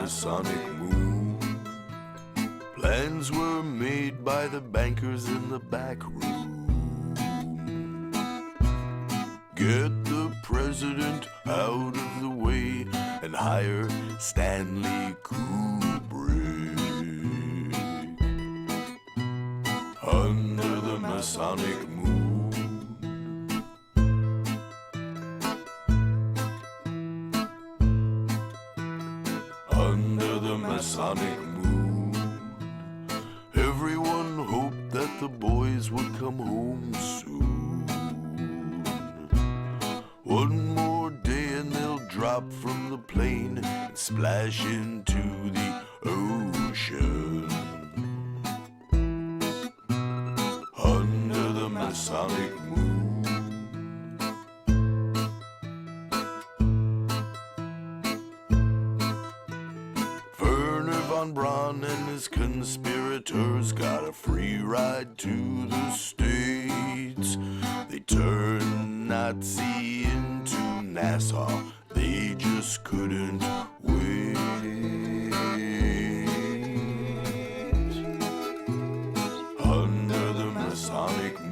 Masonic moon. Plans were made by the bankers in the back room. Get the president out of the way and hire Stanley Kubrick. Under the Masonic moon. Under the Masonic moon. Everyone hoped that the boys would come home soon. One more day and they'll drop from the plane and splash into the ocean. Under the Masonic moon. Von Braun and his conspirators got a free ride to the States. They turned Nazi into Nassau. They just couldn't wait. Under the Masonic moon.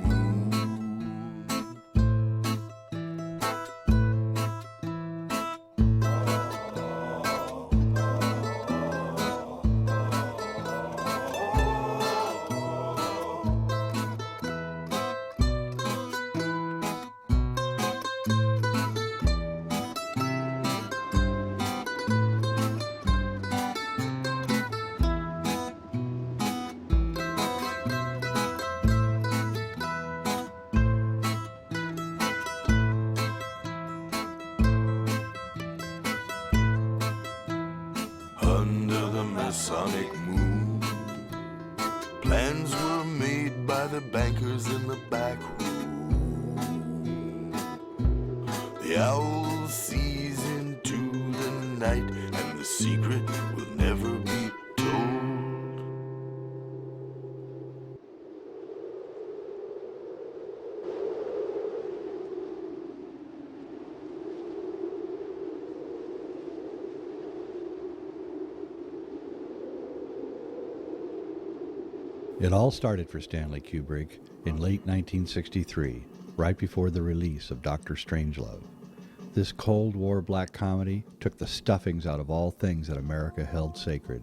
Under the Masonic moon. Plans were made by the bankers in the back room. The owl sees into the night, and the secret will never be told. It all started for Stanley Kubrick in late 1963, right before the release of Dr. Strangelove. This Cold War black comedy took the stuffings out of all things that America held sacred.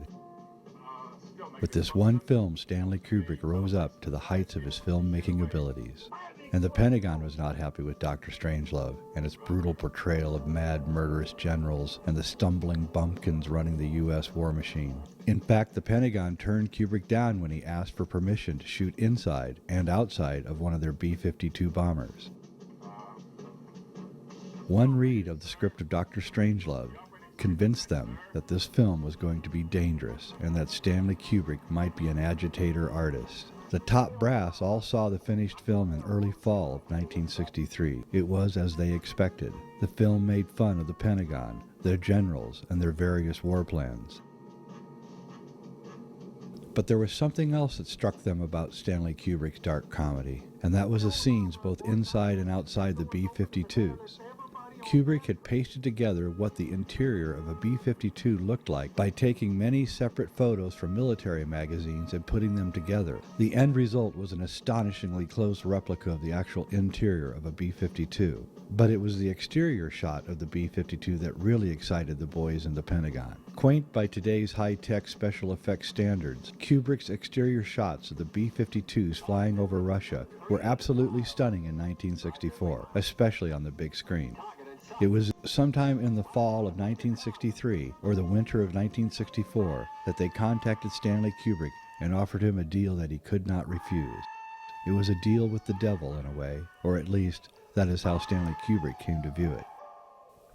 With this one film, Stanley Kubrick rose up to the heights of his filmmaking abilities. And the Pentagon was not happy with Dr. Strangelove and its brutal portrayal of mad, murderous generals and the stumbling bumpkins running the U.S. war machine. In fact, the Pentagon turned Kubrick down when he asked for permission to shoot inside and outside of one of their B-52 bombers. One read of the script of Dr. Strangelove convinced them that this film was going to be dangerous and that Stanley Kubrick might be an agitator artist. The top brass all saw the finished film in early fall of 1963. It was as they expected. The film made fun of the Pentagon, their generals, and their various war plans. But there was something else that struck them about Stanley Kubrick's dark comedy, and that was the scenes both inside and outside the B-52s. Kubrick had pasted together what the interior of a B-52 looked like by taking many separate photos from military magazines and putting them together. The end result was an astonishingly close replica of the actual interior of a B-52. But it was the exterior shot of the B-52 that really excited the boys in the Pentagon. Quaint by today's high-tech special effects standards, Kubrick's exterior shots of the B-52s flying over Russia were absolutely stunning in 1964, especially on the big screen. It was sometime in the fall of 1963 or the winter of 1964 that they contacted Stanley Kubrick and offered him a deal that he could not refuse. It was a deal with the devil in a way, or at least that is how Stanley Kubrick came to view it.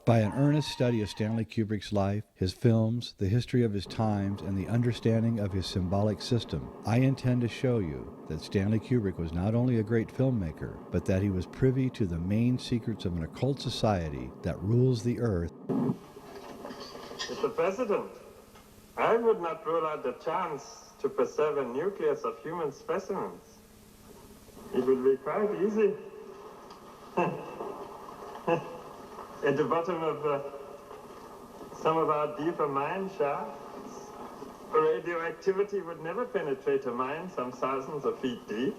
By an earnest study of Stanley Kubrick's life, his films, the history of his times, and the understanding of his symbolic system, I intend to show you that Stanley Kubrick was not only a great filmmaker, but that he was privy to the main secrets of an occult society that rules the earth. Mr. President, I would not rule out the chance to preserve a nucleus of human specimens. It would be quite easy. At the bottom of some of our deeper mine shafts. Radioactivity would never penetrate a mine some thousands of feet deep,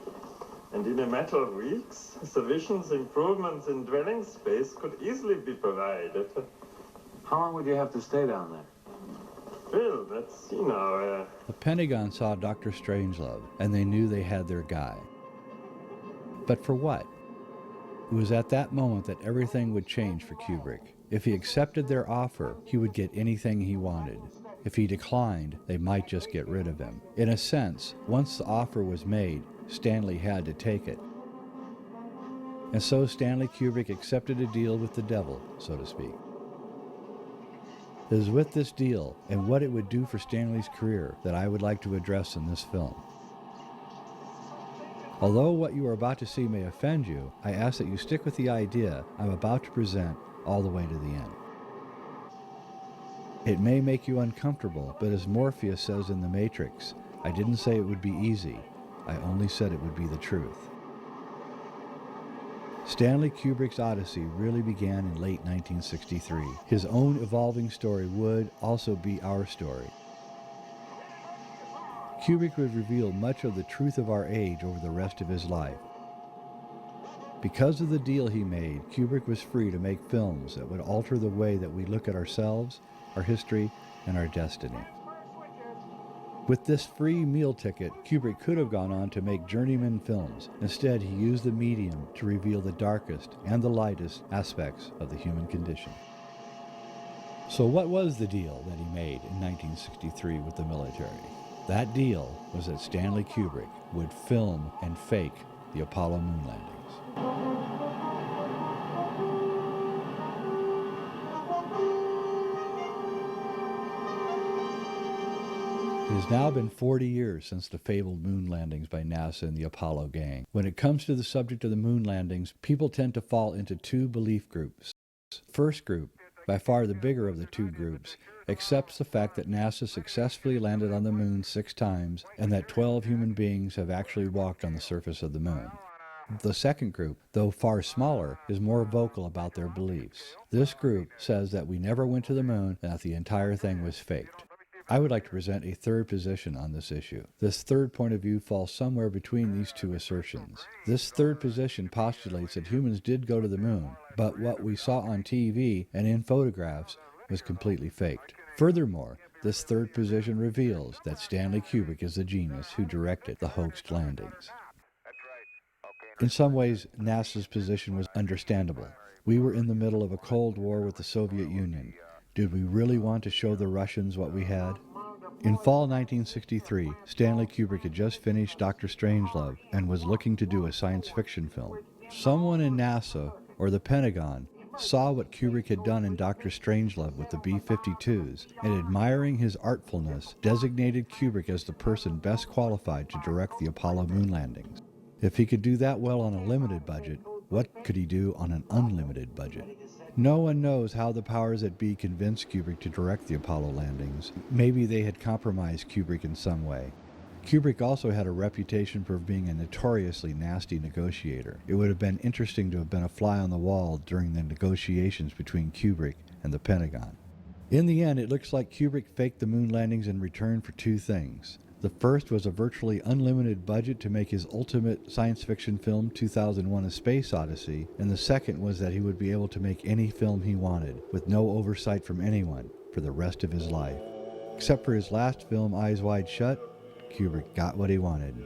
and in a matter of weeks, sufficient improvements in dwelling space could easily be provided. How long would you have to stay down there? Well, that's, The Pentagon saw Dr. Strangelove, and they knew they had their guy. But for what? It was at that moment that everything would change for Kubrick. If he accepted their offer, he would get anything he wanted. If he declined, they might just get rid of him. In a sense, once the offer was made, Stanley had to take it. And so Stanley Kubrick accepted a deal with the devil, so to speak. It is with this deal and what it would do for Stanley's career that I would like to address in this film. Although what you are about to see may offend you, I ask that you stick with the idea I'm about to present all the way to the end. It may make you uncomfortable, but as Morpheus says in The Matrix, I didn't say it would be easy, I only said it would be the truth. Stanley Kubrick's Odyssey really began in late 1963. His own evolving story would also be our story. Kubrick would reveal much of the truth of our age over the rest of his life. Because of the deal he made, Kubrick was free to make films that would alter the way that we look at ourselves, our history, and our destiny. With this free meal ticket, Kubrick could have gone on to make journeyman films. Instead, he used the medium to reveal the darkest and the lightest aspects of the human condition. So what was the deal that he made in 1963 with the military? That deal was that Stanley Kubrick would film and fake the Apollo moon landings. It has now been 40 years since the fabled moon landings by NASA and the Apollo gang. When it comes to the subject of the moon landings, people tend to fall into two belief groups. First group, by far the bigger of the two groups, accepts the fact that NASA successfully landed on the moon 6 times and that 12 human beings have actually walked on the surface of the moon. The second group, though far smaller, is more vocal about their beliefs. This group says that we never went to the moon and that the entire thing was faked. I would like to present a third position on this issue. This third point of view falls somewhere between these two assertions. This third position postulates that humans did go to the moon, but what we saw on TV and in photographs was completely faked. Furthermore, this third position reveals that Stanley Kubrick is the genius who directed the hoaxed landings. In some ways, NASA's position was understandable. We were in the middle of a Cold War with the Soviet Union. Did we really want to show the Russians what we had? In fall 1963, Stanley Kubrick had just finished Dr. Strangelove and was looking to do a science fiction film. Someone in NASA, or the Pentagon, saw what Kubrick had done in Dr. Strangelove with the B-52s, and admiring his artfulness, designated Kubrick as the person best qualified to direct the Apollo moon landings. If he could do that well on a limited budget, what could he do on an unlimited budget? No one knows how the powers that be convinced Kubrick to direct the Apollo landings. Maybe they had compromised Kubrick in some way. Kubrick also had a reputation for being a notoriously nasty negotiator. It would have been interesting to have been a fly on the wall during the negotiations between Kubrick and the Pentagon. In the end, it looks like Kubrick faked the moon landings in return for 2 things. The first was a virtually unlimited budget to make his ultimate science fiction film, 2001: A Space Odyssey, and the second was that he would be able to make any film he wanted, with no oversight from anyone, for the rest of his life. Except for his last film, Eyes Wide Shut, Kubrick got what he wanted.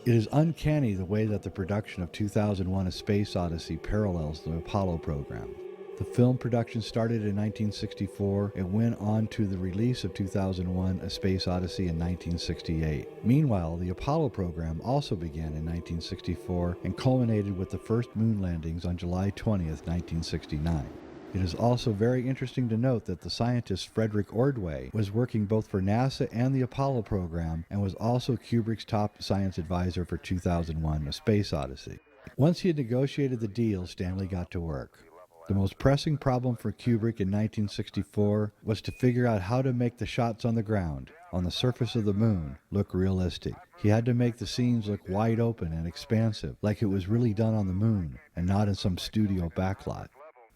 It is uncanny the way that the production of 2001: A Space Odyssey parallels the Apollo program. The film production started in 1964 and went on to the release of 2001: A Space Odyssey in 1968. Meanwhile, the Apollo program also began in 1964 and culminated with the first moon landings on July 20th, 1969. It is also very interesting to note that the scientist Frederick Ordway was working both for NASA and the Apollo program and was also Kubrick's top science advisor for 2001: A Space Odyssey. Once he had negotiated the deal, Stanley got to work. The most pressing problem for Kubrick in 1964 was to figure out how to make the shots on the ground, on the surface of the moon, look realistic. He had to make the scenes look wide open and expansive, like it was really done on the moon and not in some studio backlot.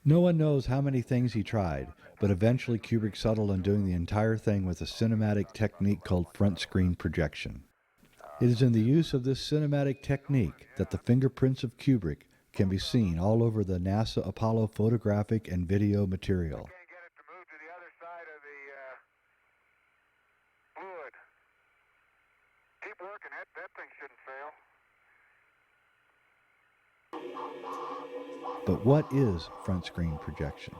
No one knows how many things he tried, but eventually Kubrick settled on doing the entire thing with a cinematic technique called front screen projection. It is in the use of this cinematic technique that the fingerprints of Kubrick can be seen all over the NASA Apollo photographic and video material. Can't get it to move to the other side of the fluid. Keep working. That thing shouldn't fail. But what is front screen projection?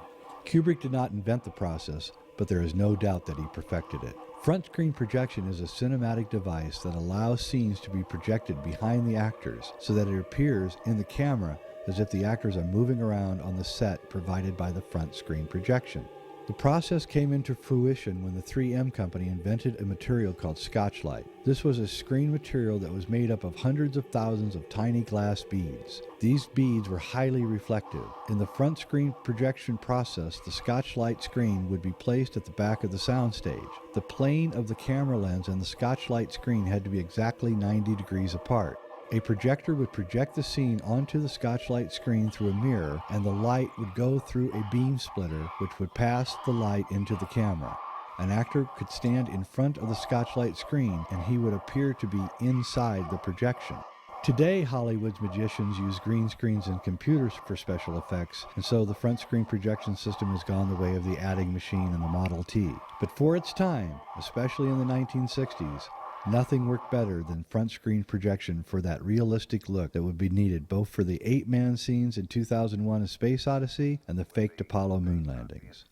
Kubrick did not invent the process, but there is no doubt that he perfected it. Front screen projection is a cinematic device that allows scenes to be projected behind the actors so that it appears in the camera as if the actors are moving around on the set provided by the front screen projection. The process came into fruition when the 3M company invented a material called Scotchlite. This was a screen material that was made up of hundreds of thousands of tiny glass beads. These beads were highly reflective. In the front screen projection process, the Scotchlite screen would be placed at the back of the soundstage. The plane of the camera lens and the Scotchlite screen had to be exactly 90 degrees apart. A projector would project the scene onto the Scotchlite screen through a mirror, and the light would go through a beam splitter which would pass the light into the camera. An actor could stand in front of the Scotchlite screen and he would appear to be inside the projection. Today, Hollywood's magicians use green screens and computers for special effects, and so the front screen projection system has gone the way of the adding machine and the Model T. But for its time, especially in the 1960s, nothing worked better than front screen projection for that realistic look that would be needed both for the 8-man scenes in 2001: A Space Odyssey and the faked Apollo moon landings.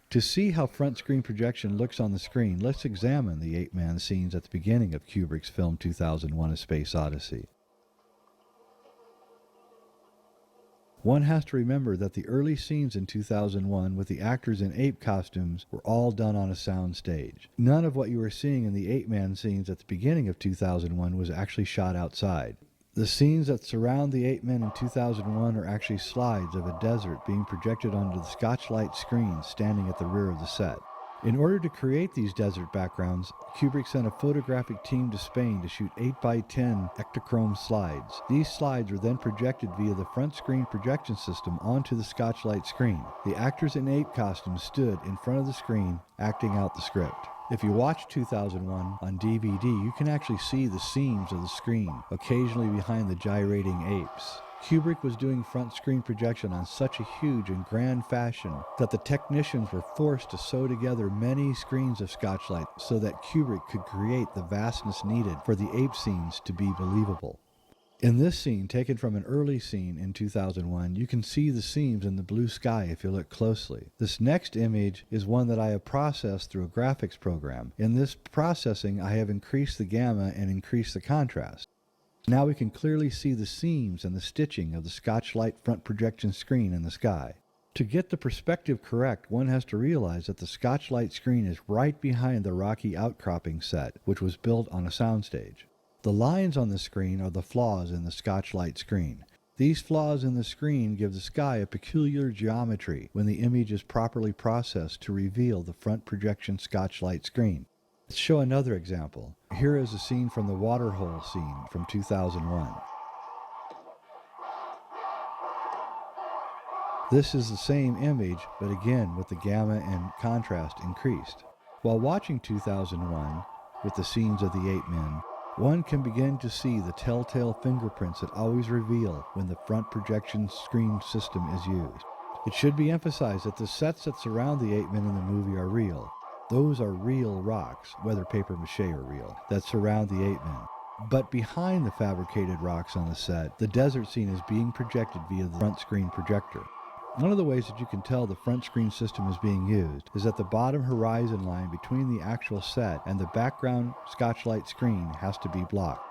To see how front screen projection looks on the screen, let's examine the 8-man scenes at the beginning of Kubrick's film 2001: A Space Odyssey. One has to remember that the early scenes in 2001 with the actors in ape costumes were all done on a sound stage. None of what you were seeing in the 8-man scenes at the beginning of 2001 was actually shot outside. The scenes that surround the 8 men in 2001 are actually slides of a desert being projected onto the Scotchlite screen standing at the rear of the set. In order to create these desert backgrounds, Kubrick sent a photographic team to Spain to shoot 8x10 Ektachrome slides. These slides were then projected via the front screen projection system onto the Scotchlite screen. The actors in ape costumes stood in front of the screen, acting out the script. If you watch 2001 on DVD, you can actually see the seams of the screen, occasionally behind the gyrating apes. Kubrick was doing front screen projection on such a huge and grand fashion that the technicians were forced to sew together many screens of Scotchlite so that Kubrick could create the vastness needed for the ape scenes to be believable. In this scene, taken from an early scene in 2001, you can see the seams in the blue sky if you look closely. This next image is one that I have processed through a graphics program. In this processing, I have increased the gamma and increased the contrast. Now we can clearly see the seams and the stitching of the Scotchlite front projection screen in the sky. To get the perspective correct, one has to realize that the Scotchlite screen is right behind the rocky outcropping set, which was built on a soundstage. The lines on the screen are the flaws in the Scotchlite screen. These flaws in the screen give the sky a peculiar geometry when the image is properly processed to reveal the front projection Scotchlite screen. Let's show another example. Here is a scene from the waterhole scene from 2001. This is the same image, but again with the gamma and contrast increased. While watching 2001, with the scenes of the 8 men, one can begin to see the telltale fingerprints that always reveal when the front projection screen system is used. It should be emphasized that the sets that surround the 8 men in the movie are real. Those are real rocks, whether paper mache or real, that surround the 8 men. But behind the fabricated rocks on the set, the desert scene is being projected via the front screen projector. One of the ways that you can tell the front screen system is being used is that the bottom horizon line between the actual set and the background Scotchlite screen has to be blocked.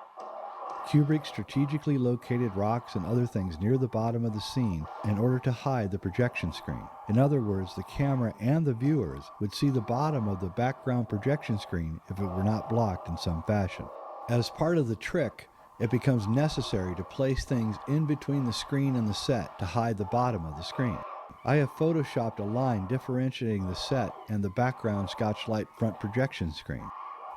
Kubrick strategically located rocks and other things near the bottom of the scene in order to hide the projection screen. In other words, the camera and the viewers would see the bottom of the background projection screen if it were not blocked in some fashion. As part of the trick, it becomes necessary to place things in between the screen and the set to hide the bottom of the screen. I have photoshopped a line differentiating the set and the background Scotchlite front projection screen.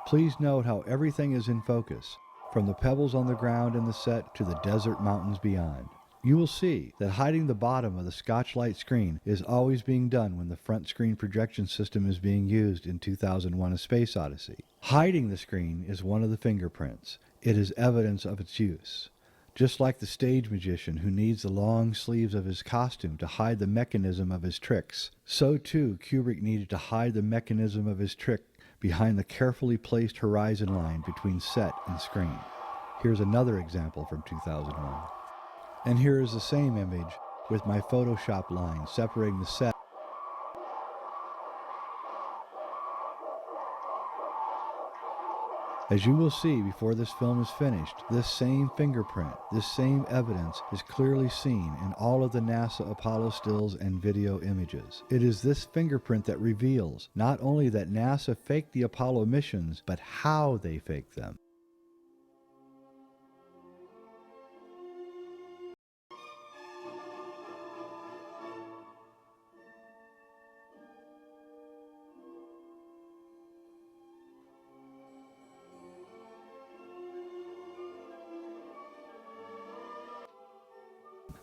Please note how everything is in focus, from the pebbles on the ground in the set to the desert mountains beyond. You will see that hiding the bottom of the Scotch-Light screen is always being done when the front screen projection system is being used in 2001: A Space Odyssey. Hiding the screen is one of the fingerprints. It is evidence of its use. Just like the stage magician who needs the long sleeves of his costume to hide the mechanism of his tricks, so too Kubrick needed to hide the mechanism of his trick behind the carefully placed horizon line between set and screen. Here's another example from 2001. And here is the same image with my Photoshop line separating the set. As you will see before this film is finished, this same fingerprint, this same evidence is clearly seen in all of the NASA Apollo stills and video images. It is this fingerprint that reveals not only that NASA faked the Apollo missions, but how they faked them.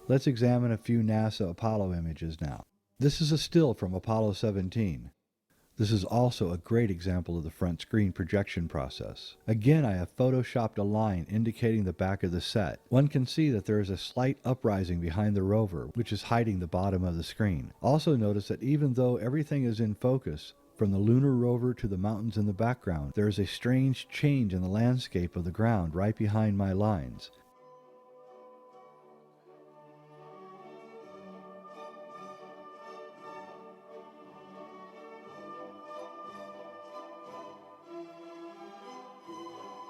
Let's examine a few NASA Apollo images now. This is a still from Apollo 17. This is also a great example of the front screen projection process. Again, I have photoshopped a line indicating the back of the set. One can see that there is a slight uprising behind the rover, which is hiding the bottom of the screen. Also notice that even though everything is in focus, from the lunar rover to the mountains in the background, there is a strange change in the landscape of the ground right behind my lines.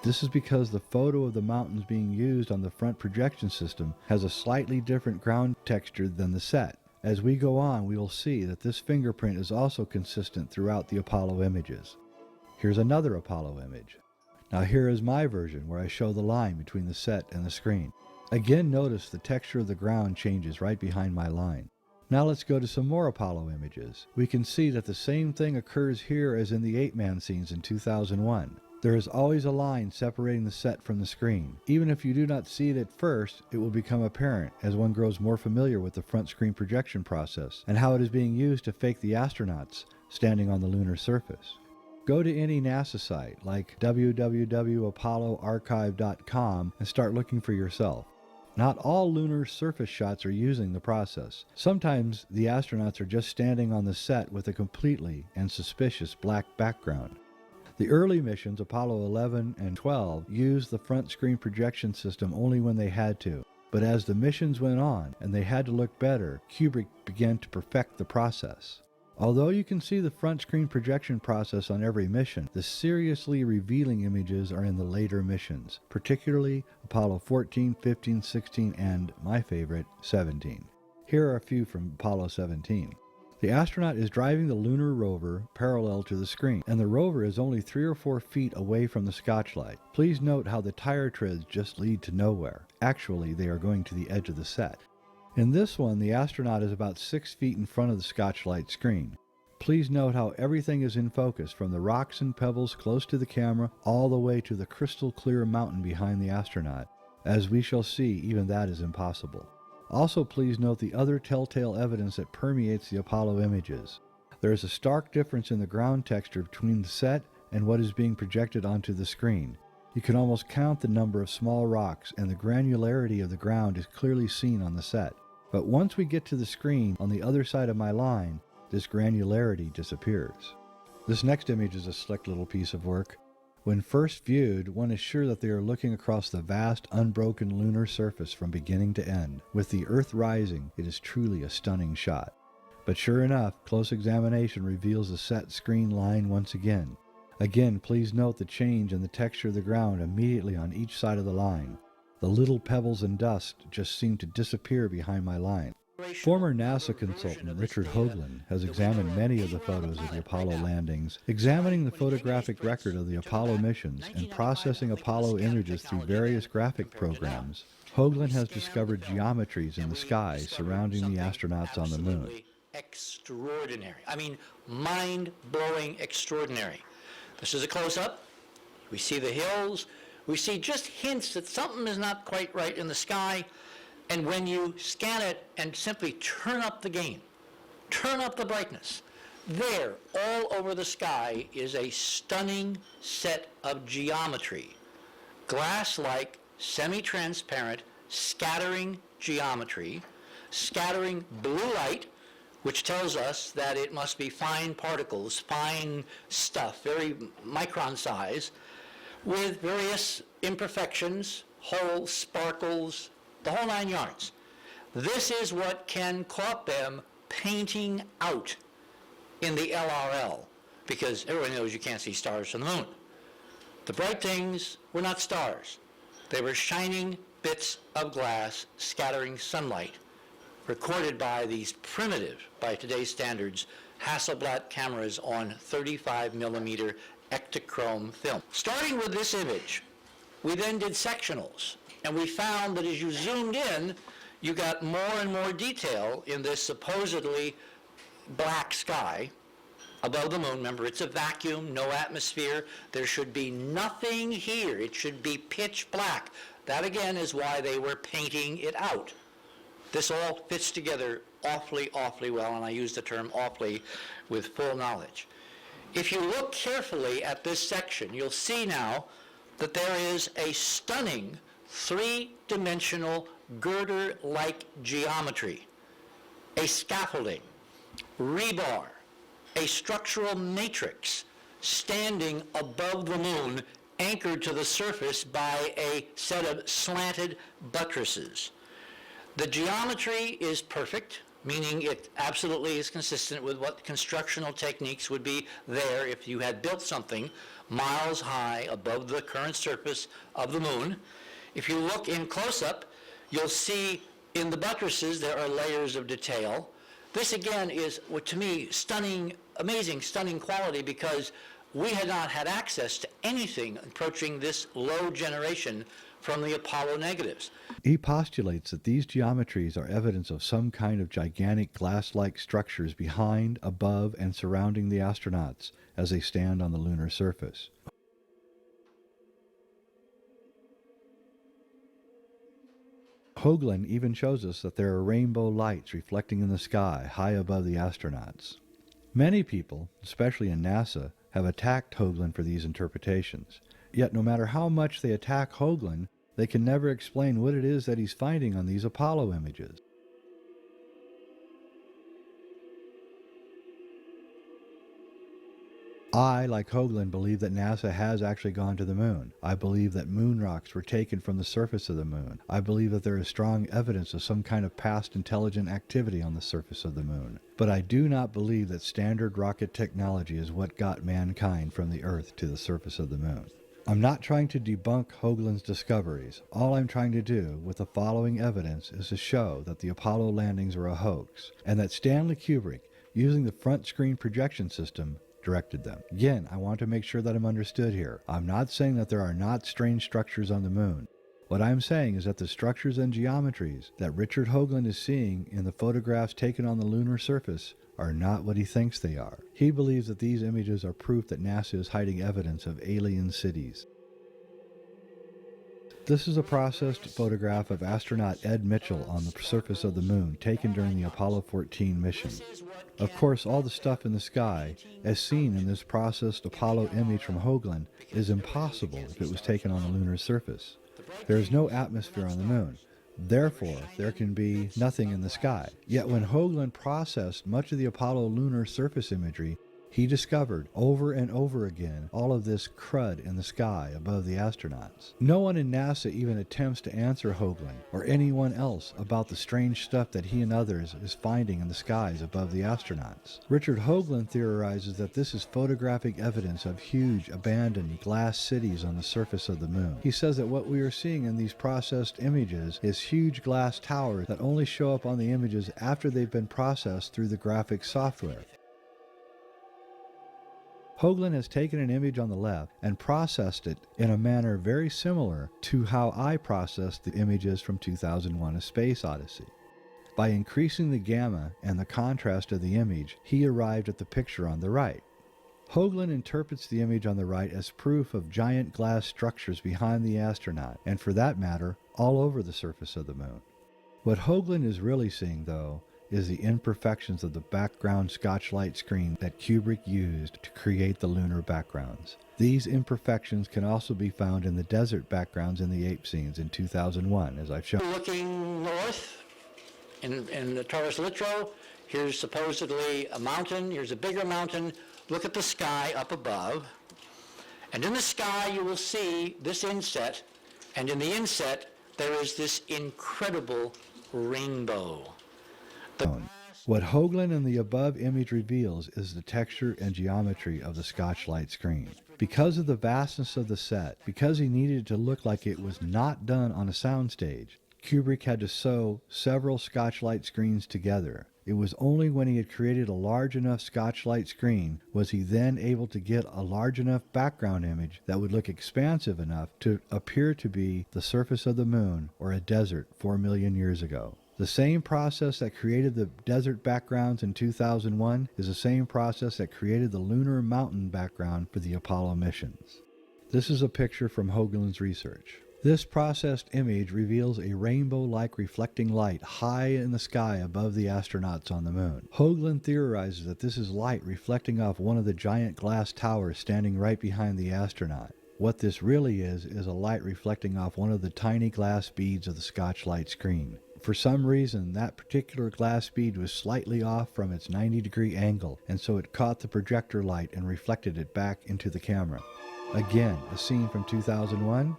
This is because the photo of the mountains being used on the front projection system has a slightly different ground texture than the set. As we go on, we will see that this fingerprint is also consistent throughout the Apollo images. Here's another Apollo image. Now here is my version where I show the line between the set and the screen. Again, notice the texture of the ground changes right behind my line. Now let's go to some more Apollo images. We can see that the same thing occurs here as in the 8-man scenes in 2001. There is always a line separating the set from the screen. Even if you do not see it at first, it will become apparent as one grows more familiar with the front screen projection process and how it is being used to fake the astronauts standing on the lunar surface. Go to any NASA site like www.apolloarchive.com and start looking for yourself. Not all lunar surface shots are using the process. Sometimes the astronauts are just standing on the set with a completely and suspicious black background. The early missions, Apollo 11 and 12, used the front screen projection system only when they had to. But as the missions went on and they had to look better, Kubrick began to perfect the process. Although you can see the front screen projection process on every mission, the seriously revealing images are in the later missions, particularly Apollo 14, 15, 16, and, my favorite, 17. Here are a few from Apollo 17. The astronaut is driving the lunar rover parallel to the screen, and the rover is only 3 or 4 feet away from the Scotchlight. Please note how the tire treads just lead to nowhere. Actually, they are going to the edge of the set. In this one, the astronaut is about 6 feet in front of the Scotchlight screen. Please note how everything is in focus, from the rocks and pebbles close to the camera all the way to the crystal clear mountain behind the astronaut. As we shall see, even that is impossible. Also, please note the other telltale evidence that permeates the Apollo images. There is a stark difference in the ground texture between the set and what is being projected onto the screen. You can almost count the number of small rocks, and the granularity of the ground is clearly seen on the set. But once we get to the screen on the other side of my line, this granularity disappears. This next image is a slick little piece of work. When first viewed, one is sure that they are looking across the vast, unbroken lunar surface from beginning to end. With the Earth rising, it is truly a stunning shot. But sure enough, close examination reveals the set screen line once again. Again, please note the change in the texture of the ground immediately on each side of the line. The little pebbles and dust just seem to disappear behind my line. Former NASA consultant Richard Hoagland has examined many of the photos of the Apollo landings. Examining the photographic record of the Apollo missions and processing Apollo images through various graphic programs, Hoagland has discovered geometries in the sky surrounding the astronauts on the moon. Extraordinary. I mean, mind-blowing extraordinary. This is a close-up. We see the hills. We see just hints that something is not quite right in the sky. And when you scan it and simply turn up the gain, turn up the brightness, there, all over the sky, is a stunning set of geometry. Glass-like, semi-transparent, scattering geometry, scattering blue light, which tells us that it must be fine particles, fine stuff, very micron size, with various imperfections, holes, sparkles, the whole 9 yards. This is what Ken caught them painting out in the LRL, because everyone knows you can't see stars from the moon. The bright things were not stars. They were shining bits of glass scattering sunlight, recorded by these primitive, by today's standards, Hasselblad cameras on 35 millimeter Ektachrome film. Starting with this image, we then did sectionals, and we found that as you zoomed in, you got more and more detail in this supposedly black sky above the moon. Remember, it's a vacuum, no atmosphere. There should be nothing here. It should be pitch black. That, again, is why they were painting it out. This all fits together awfully, awfully well, and I use the term awfully with full knowledge. If you look carefully at this section, you'll see now that there is a stunning three-dimensional girder-like geometry, a scaffolding, rebar, a structural matrix standing above the moon, anchored to the surface by a set of slanted buttresses. The geometry is perfect, meaning it absolutely is consistent with what constructional techniques would be there if you had built something miles high above the current surface of the moon. If you look in close-up, you'll see in the buttresses there are layers of detail. This again is, to me, stunning, amazing, stunning quality, because we had not had access to anything approaching this low generation from the Apollo negatives. He postulates that these geometries are evidence of some kind of gigantic glass-like structures behind, above, and surrounding the astronauts as they stand on the lunar surface. Hoagland even shows us that there are rainbow lights reflecting in the sky high above the astronauts. Many people, especially in NASA, have attacked Hoagland for these interpretations. Yet no matter how much they attack Hoagland, they can never explain what it is that he's finding on these Apollo images. I, like Hoagland, believe that NASA has actually gone to the moon. I believe that moon rocks were taken from the surface of the moon. I believe that there is strong evidence of some kind of past intelligent activity on the surface of the moon. But I do not believe that standard rocket technology is what got mankind from the Earth to the surface of the moon. I'm not trying to debunk Hoagland's discoveries. All I'm trying to do with the following evidence is to show that the Apollo landings were a hoax, and that Stanley Kubrick, using the front screen projection system, directed them. Again, I want to make sure that I'm understood here. I'm not saying that there are not strange structures on the moon. What I'm saying is that the structures and geometries that Richard Hoagland is seeing in the photographs taken on the lunar surface are not what he thinks they are. He believes that these images are proof that NASA is hiding evidence of alien cities. This is a processed photograph of astronaut Ed Mitchell on the surface of the moon, taken during the Apollo 14 mission. Of course, all the stuff in the sky, as seen in this processed Apollo image from Hoagland, is impossible if it was taken on the lunar surface. There is no atmosphere on the moon. Therefore, there can be nothing in the sky. Yet when Hoagland processed much of the Apollo lunar surface imagery, he discovered over and over again all of this crud in the sky above the astronauts. No one in NASA even attempts to answer Hoagland or anyone else about the strange stuff that he and others is finding in the skies above the astronauts. Richard Hoagland theorizes that this is photographic evidence of huge abandoned glass cities on the surface of the moon. He says that what we are seeing in these processed images is huge glass towers that only show up on the images after they've been processed through the graphics software. Hoagland has taken an image on the left and processed it in a manner very similar to how I processed the images from 2001: A Space Odyssey. By increasing the gamma and the contrast of the image, he arrived at the picture on the right. Hoagland interprets the image on the right as proof of giant glass structures behind the astronaut, and for that matter, all over the surface of the moon. What Hoagland is really seeing, though, is the imperfections of the background Scotch-Light screen that Kubrick used to create the lunar backgrounds. These imperfections can also be found in the desert backgrounds in the ape scenes in 2001, as I've shown. Looking north in the Taurus Littrow, here's supposedly a mountain, here's a bigger mountain. Look at the sky up above. And in the sky you will see this inset, and in the inset there is this incredible rainbow. What Hoagland and the above image reveals is the texture and geometry of the Scotch-Light screen. Because of the vastness of the set, because he needed it to look like it was not done on a soundstage, Kubrick had to sew several Scotch-Light screens together. It was only when he had created a large enough Scotch-Light screen was he then able to get a large enough background image that would look expansive enough to appear to be the surface of the moon or a desert 4 million years ago. The same process that created the desert backgrounds in 2001 is the same process that created the lunar mountain background for the Apollo missions. This is a picture from Hoagland's research. This processed image reveals a rainbow-like reflecting light high in the sky above the astronauts on the moon. Hoagland theorizes that this is light reflecting off one of the giant glass towers standing right behind the astronaut. What this really is a light reflecting off one of the tiny glass beads of the Scotch-Light screen. For some reason, that particular glass bead was slightly off from its 90-degree angle, and so it caught the projector light and reflected it back into the camera. Again, a scene from 2001.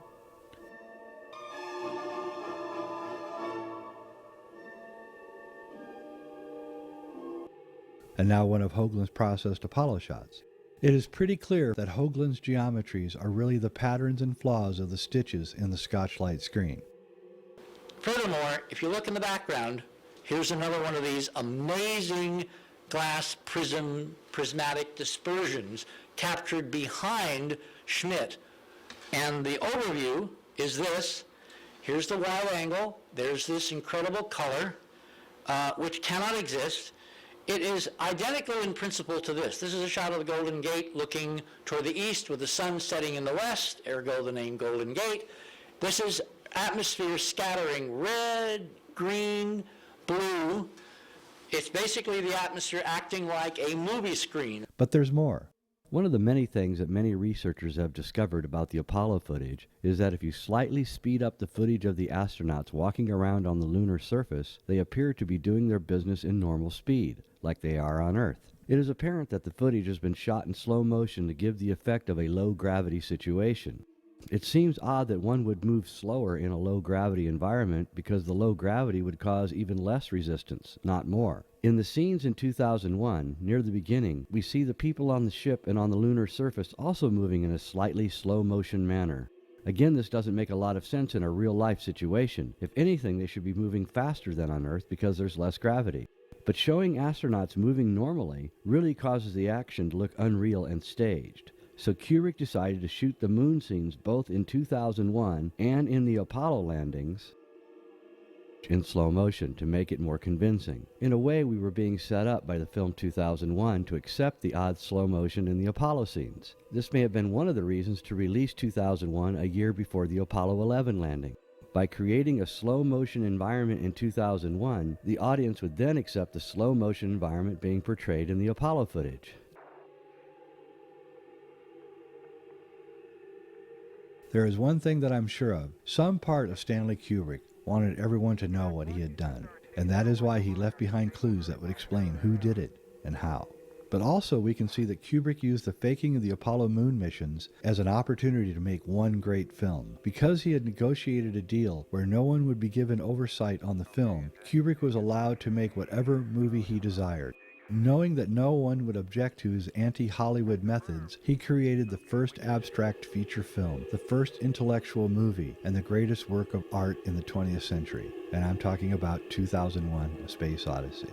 And now one of Hoagland's processed Apollo shots. It is pretty clear that Hoagland's geometries are really the patterns and flaws of the stitches in the Scotch-Light screen. Furthermore, if you look in the background, here's another one of these amazing glass prismatic dispersions captured behind Schmidt. And the overview is this. Here's the wide angle. There's this incredible color, which cannot exist. It is identical in principle to this. This is a shot of the Golden Gate looking toward the east with the sun setting in the west, ergo the name Golden Gate. This is atmosphere scattering red, green, blue. It's basically the atmosphere acting like a movie screen. But there's more. One of the many things that many researchers have discovered about the Apollo footage is that if you slightly speed up the footage of the astronauts walking around on the lunar surface, they appear to be doing their business in normal speed, like they are on Earth. It is apparent that the footage has been shot in slow motion to give the effect of a low-gravity situation. It seems odd that one would move slower in a low-gravity environment because the low gravity would cause even less resistance, not more. In the scenes in 2001, near the beginning, we see the people on the ship and on the lunar surface also moving in a slightly slow-motion manner. Again, this doesn't make a lot of sense in a real-life situation. If anything, they should be moving faster than on Earth because there's less gravity. But showing astronauts moving normally really causes the action to look unreal and staged. So Kubrick decided to shoot the moon scenes both in 2001 and in the Apollo landings in slow motion to make it more convincing. In a way, we were being set up by the film 2001 to accept the odd slow motion in the Apollo scenes. This may have been one of the reasons to release 2001 a year before the Apollo 11 landing. By creating a slow motion environment in 2001, the audience would then accept the slow motion environment being portrayed in the Apollo footage. There is one thing that I'm sure of. Some part of Stanley Kubrick wanted everyone to know what he had done, and that is why he left behind clues that would explain who did it and how. But also we can see that Kubrick used the faking of the Apollo moon missions as an opportunity to make one great film. Because he had negotiated a deal where no one would be given oversight on the film, Kubrick was allowed to make whatever movie he desired. Knowing that no one would object to his anti-Hollywood methods, he created the first abstract feature film, the first intellectual movie, and the greatest work of art in the 20th century. And I'm talking about 2001: A Space Odyssey.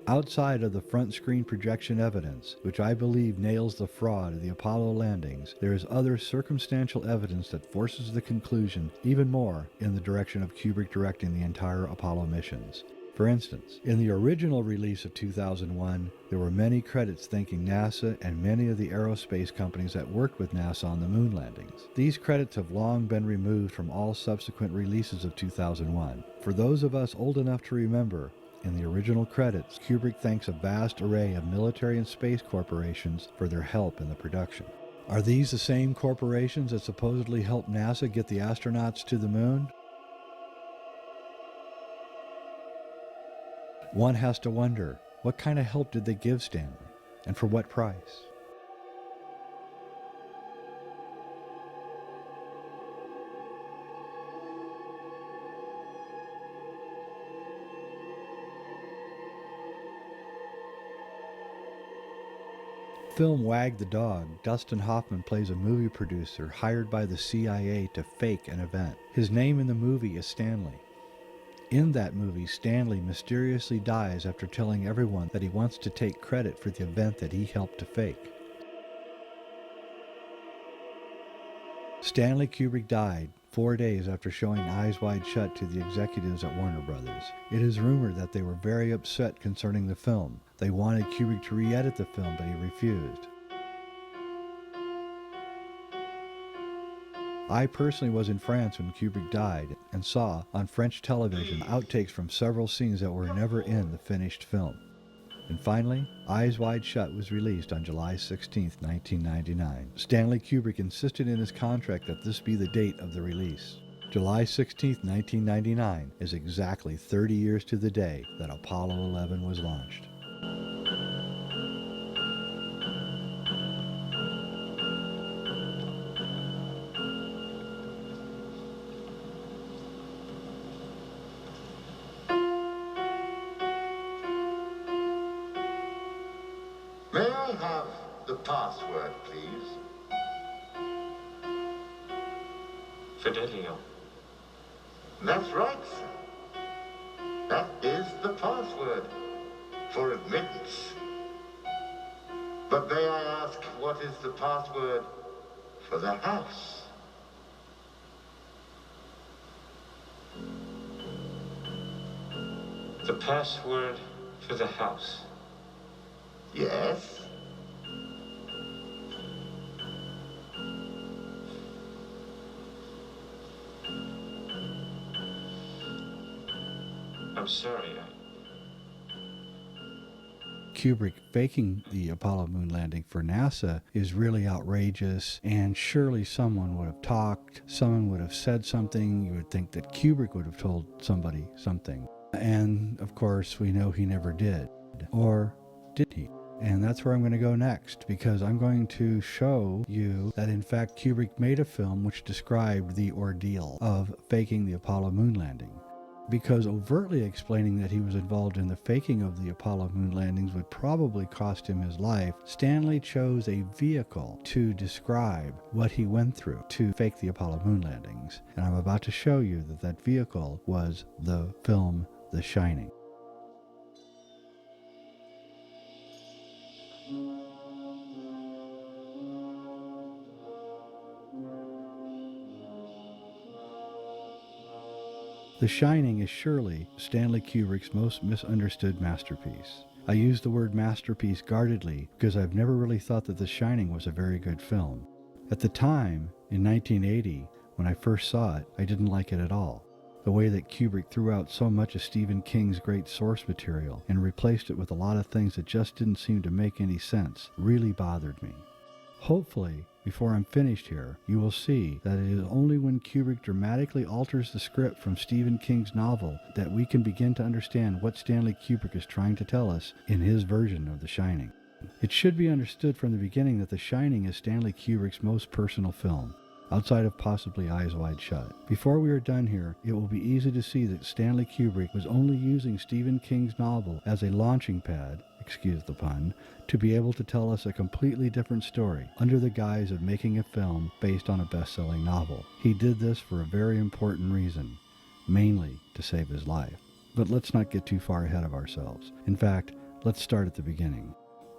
Outside of the front screen projection evidence, which I believe nails the fraud of the Apollo landings, there is other circumstantial evidence that forces the conclusion even more in the direction of Kubrick directing the entire Apollo missions. For instance, in the original release of 2001, there were many credits thanking NASA and many of the aerospace companies that worked with NASA on the moon landings. These credits have long been removed from all subsequent releases of 2001. For those of us old enough to remember, in the original credits, Kubrick thanks a vast array of military and space corporations for their help in the production. Are these the same corporations that supposedly helped NASA get the astronauts to the moon? One has to wonder, what kind of help did they give Stanley, and for what price? Film Wag the Dog, Dustin Hoffman plays a movie producer hired by the CIA to fake an event. His name in the movie is Stanley. In that movie, Stanley mysteriously dies after telling everyone that he wants to take credit for the event that he helped to fake. Stanley Kubrick died 4 days after showing Eyes Wide Shut to the executives at Warner Brothers. It is rumored that they were very upset concerning the film. They wanted Kubrick to re-edit the film, but he refused. I personally was in France when Kubrick died and saw on French television outtakes from several scenes that were never in the finished film. And finally, Eyes Wide Shut was released on July 16, 1999. Stanley Kubrick insisted in his contract that this be the date of the release. July 16, 1999 is exactly 30 years to the day that Apollo 11 was launched. May I have the password, please? Fidelio. That's right, sir. That is the password for admittance. But may I ask, what is the password for the house? The password for the house. Yes? I'm sorry, Kubrick faking the Apollo moon landing for NASA is really outrageous, and surely someone would have talked, someone would have said something. You would think that Kubrick would have told somebody something. And of course, we know he never did. Or did he? And that's where I'm going to go next, because I'm going to show you that in fact Kubrick made a film which described the ordeal of faking the Apollo moon landing. Because overtly explaining that he was involved in the faking of the Apollo moon landings would probably cost him his life, Stanley chose a vehicle to describe what he went through to fake the Apollo moon landings. And I'm about to show you that that vehicle was the film The Shining. The Shining is surely Stanley Kubrick's most misunderstood masterpiece. I use the word masterpiece guardedly because I've never really thought that The Shining was a very good film. At the time, in 1980, when I first saw it, I didn't like it at all. The way that Kubrick threw out so much of Stephen King's great source material and replaced it with a lot of things that just didn't seem to make any sense really bothered me. Hopefully, before I'm finished here, you will see that it is only when Kubrick dramatically alters the script from Stephen King's novel that we can begin to understand what Stanley Kubrick is trying to tell us in his version of The Shining. It should be understood from the beginning that The Shining is Stanley Kubrick's most personal film, outside of possibly Eyes Wide Shut. Before we are done here, it will be easy to see that Stanley Kubrick was only using Stephen King's novel as a launching pad, excuse the pun, to be able to tell us a completely different story under the guise of making a film based on a best-selling novel. He did this for a very important reason, mainly to save his life. But let's not get too far ahead of ourselves. In fact, Let's start at the beginning.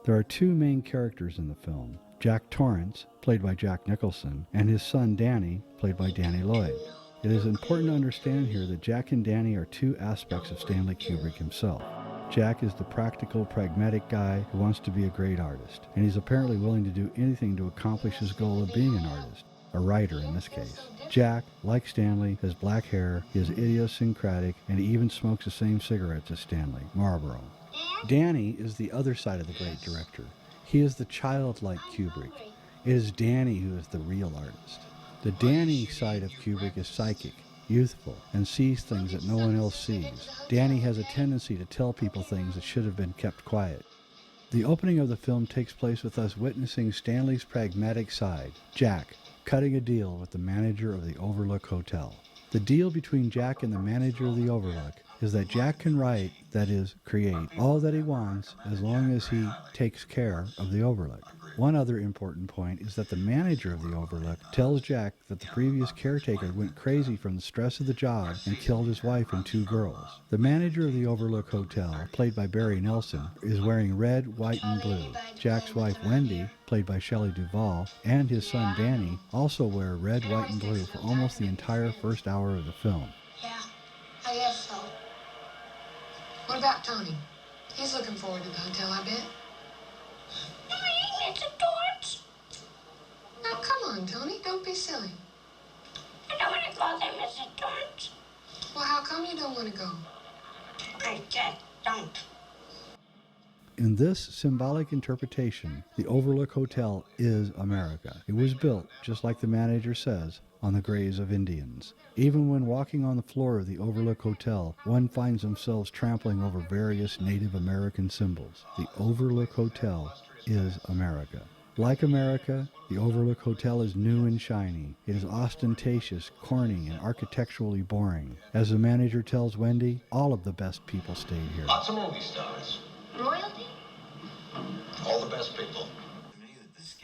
There are two main characters in the film, Jack Torrance, played by Jack Nicholson, and his son Danny, played by Danny Lloyd. It is important to understand here that Jack and Danny are two aspects of Stanley Kubrick himself. Jack is the practical, pragmatic guy who wants to be a great artist, and he's apparently willing to do anything to accomplish his goal of being an artist, a writer in this case. Jack, like Stanley, has black hair, he is idiosyncratic, and he even smokes the same cigarettes as Stanley, Marlboro. Danny is the other side of the great director. He is the childlike Kubrick. It is Danny who is the real artist. The Danny side of Kubrick is psychic, youthful, and sees things that no one else sees. Danny has a tendency to tell people things that should have been kept quiet. The opening of the film takes place with us witnessing Stanley's pragmatic side, Jack, cutting a deal with the manager of the Overlook Hotel. The deal between Jack and the manager of the Overlook is that Jack can write, that is, create, all that he wants as long as he takes care of the Overlook. One other important point is that the manager of the Overlook tells Jack that the previous caretaker went crazy from the stress of the job and killed his wife and two girls. The manager of the Overlook Hotel, played by Barry Nelson, is wearing red, white, and blue. Jack's wife Wendy, played by Shelley Duvall, and his son Danny also wear red, white, and blue for almost the entire first hour of the film. Yeah, I guess so. What about Tony? He's looking forward to the hotel, I bet. It's a torch. Now, come on, Tony. Don't be silly. I don't want to go there, Mrs. Torrance. Well, how come you don't want to go? I just don't. In this symbolic interpretation, the Overlook Hotel is America. It was built, just like the manager says, on the graves of Indians. Even when walking on the floor of the Overlook Hotel, one finds themselves trampling over various Native American symbols. The Overlook Hotel is America. Like America, the Overlook Hotel is new and shiny. It is ostentatious, corny, and architecturally boring. As the manager tells Wendy, all of the best people stayed here. Lots of movie stars. Royalty? All the best people.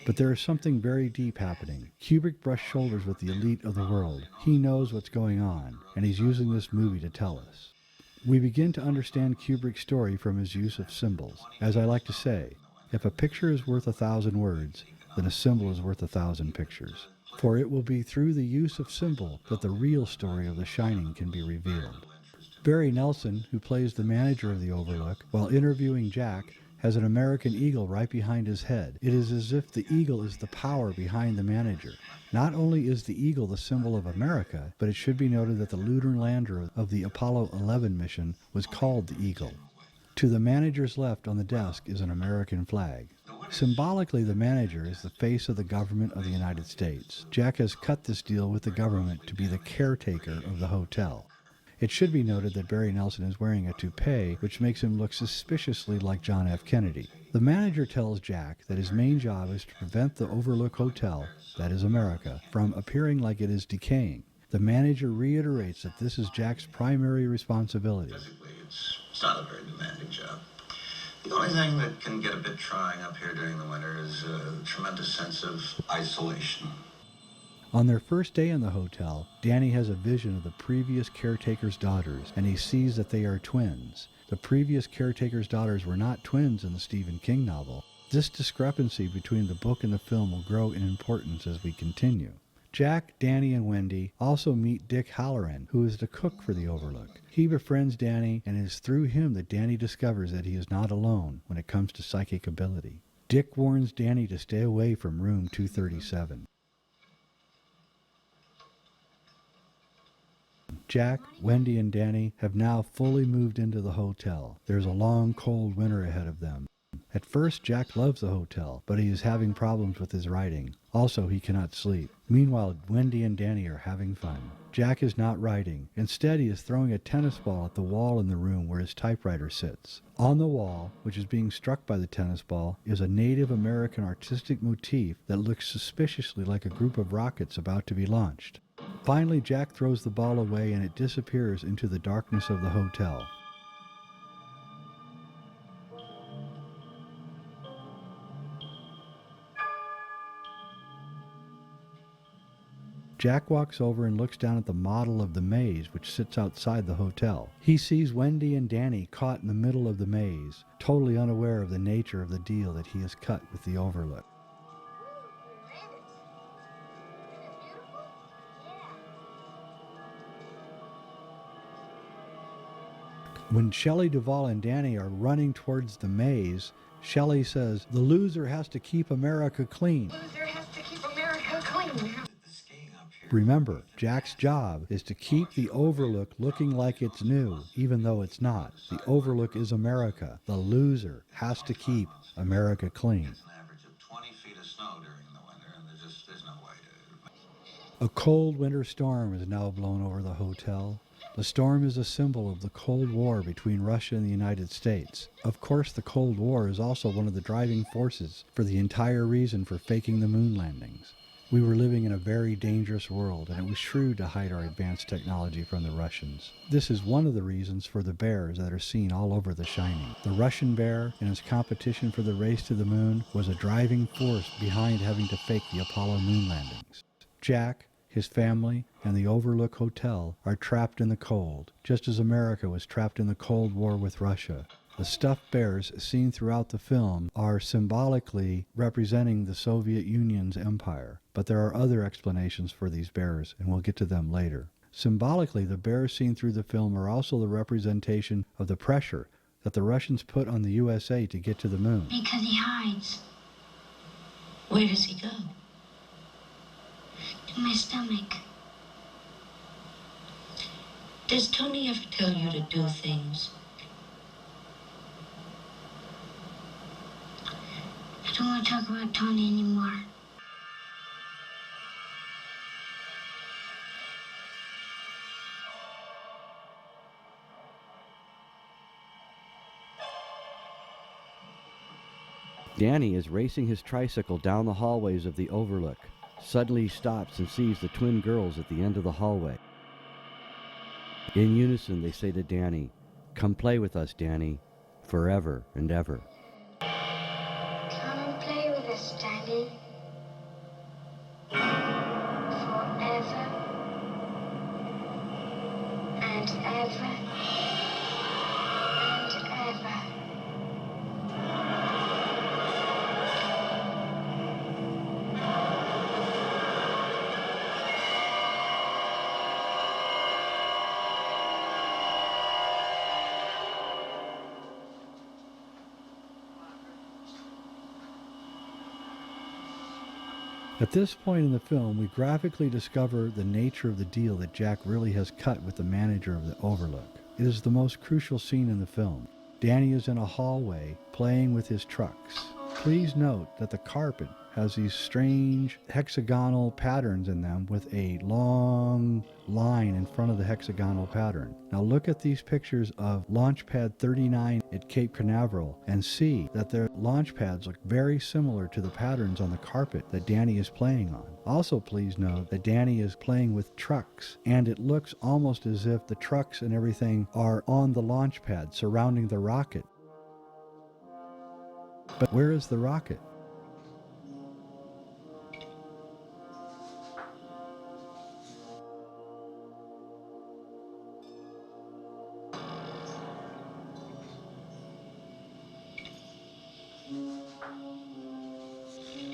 But there is something very deep happening. Kubrick brushed shoulders with the elite of the world. He knows what's going on, and he's using this movie to tell us. We begin to understand Kubrick's story from his use of symbols. As I like to say, if a picture is worth 1,000 words, then a symbol is worth 1,000 pictures. For it will be through the use of symbol that the real story of The Shining can be revealed. Barry Nelson, who plays the manager of the Overlook, while interviewing Jack, has an American eagle right behind his head. It is as if the eagle is the power behind the manager. Not only is the eagle the symbol of America, but it should be noted that the lunar lander of the Apollo 11 mission was called the Eagle. To the manager's left on the desk is an American flag. Symbolically, the manager is the face of the government of the United States. Jack has cut this deal with the government to be the caretaker of the hotel. It should be noted that Barry Nelson is wearing a toupee, which makes him look suspiciously like John F. Kennedy. The manager tells Jack that his main job is to prevent the Overlook Hotel, that is America, from appearing like it is decaying. The manager reiterates that this is Jack's primary responsibility. Physically, it's not a very demanding job. The only thing that can get a bit trying up here during the winter is a tremendous sense of isolation. On their first day in the hotel, Danny has a vision of the previous caretaker's daughters, and he sees that they are twins. The previous caretaker's daughters were not twins in the Stephen King novel. This discrepancy between the book and the film will grow in importance as we continue. Jack, Danny, and Wendy also meet Dick Halloran, who is the cook for the Overlook. He befriends Danny, and it is through him that Danny discovers that he is not alone when it comes to psychic ability. Dick warns Danny to stay away from room 237. Jack, Wendy, and Danny have now fully moved into the hotel. There's a long, cold winter ahead of them. At first, Jack loves the hotel, but he is having problems with his writing. Also, he cannot sleep. Meanwhile, Wendy and Danny are having fun. Jack is not writing. Instead, he is throwing a tennis ball at the wall in the room where his typewriter sits. On the wall, which is being struck by the tennis ball, is a Native American artistic motif that looks suspiciously like a group of rockets about to be launched. Finally, Jack throws the ball away and it disappears into the darkness of the hotel. Jack walks over and looks down at the model of the maze which sits outside the hotel. He sees Wendy and Danny caught in the middle of the maze, totally unaware of the nature of the deal that he has cut with the Overlook. When Shelley Duvall and Danny are running towards the maze, Shelley says, "The loser has to keep America clean." Loser has to keep America clean. Remember, Jack's job is to keep the Overlook looking like it's new, even though it's not. The Overlook is America. The loser has to keep America clean. An average of 20 feet of snow during the winter, and there's no way to... A cold winter storm is now blown over the hotel. The storm is a symbol of the Cold War between Russia and the United States. Of course, the Cold War is also one of the driving forces for the entire reason for faking the moon landings. We were living in a very dangerous world, and it was shrewd to hide our advanced technology from the Russians. This is one of the reasons for the bears that are seen all over The Shining. The Russian bear, in its competition for the race to the moon, was a driving force behind having to fake the Apollo moon landings. Jack, his family, and the Overlook Hotel are trapped in the cold, just as America was trapped in the Cold War with Russia. The stuffed bears seen throughout the film are symbolically representing the Soviet Union's empire, but there are other explanations for these bears, and we'll get to them later. Symbolically, the bears seen through the film are also the representation of the pressure that the Russians put on the USA to get to the moon. Because he hides. Where does he go? To my stomach. Does Tony ever tell you to do things? I don't want to talk about Tony anymore. Danny is racing his tricycle down the hallways of the Overlook. Suddenly he stops and sees the twin girls at the end of the hallway. In unison, they say to Danny, "Come play with us, Danny, forever and ever." Come and play with us, Danny. Forever and ever and ever. At this point in the film, we graphically discover the nature of the deal that Jack really has cut with the manager of the Overlook. It is the most crucial scene in the film. Danny is in a hallway playing with his trucks. Please note that the carpet has these strange hexagonal patterns in them with a long line in front of the hexagonal pattern. Now look at these pictures of Launch Pad 39 at Cape Canaveral and see that their launch pads look very similar to the patterns on the carpet that Danny is playing on. Also, please note that Danny is playing with trucks, and it looks almost as if the trucks and everything are on the launch pad surrounding the rocket. But where is the rocket?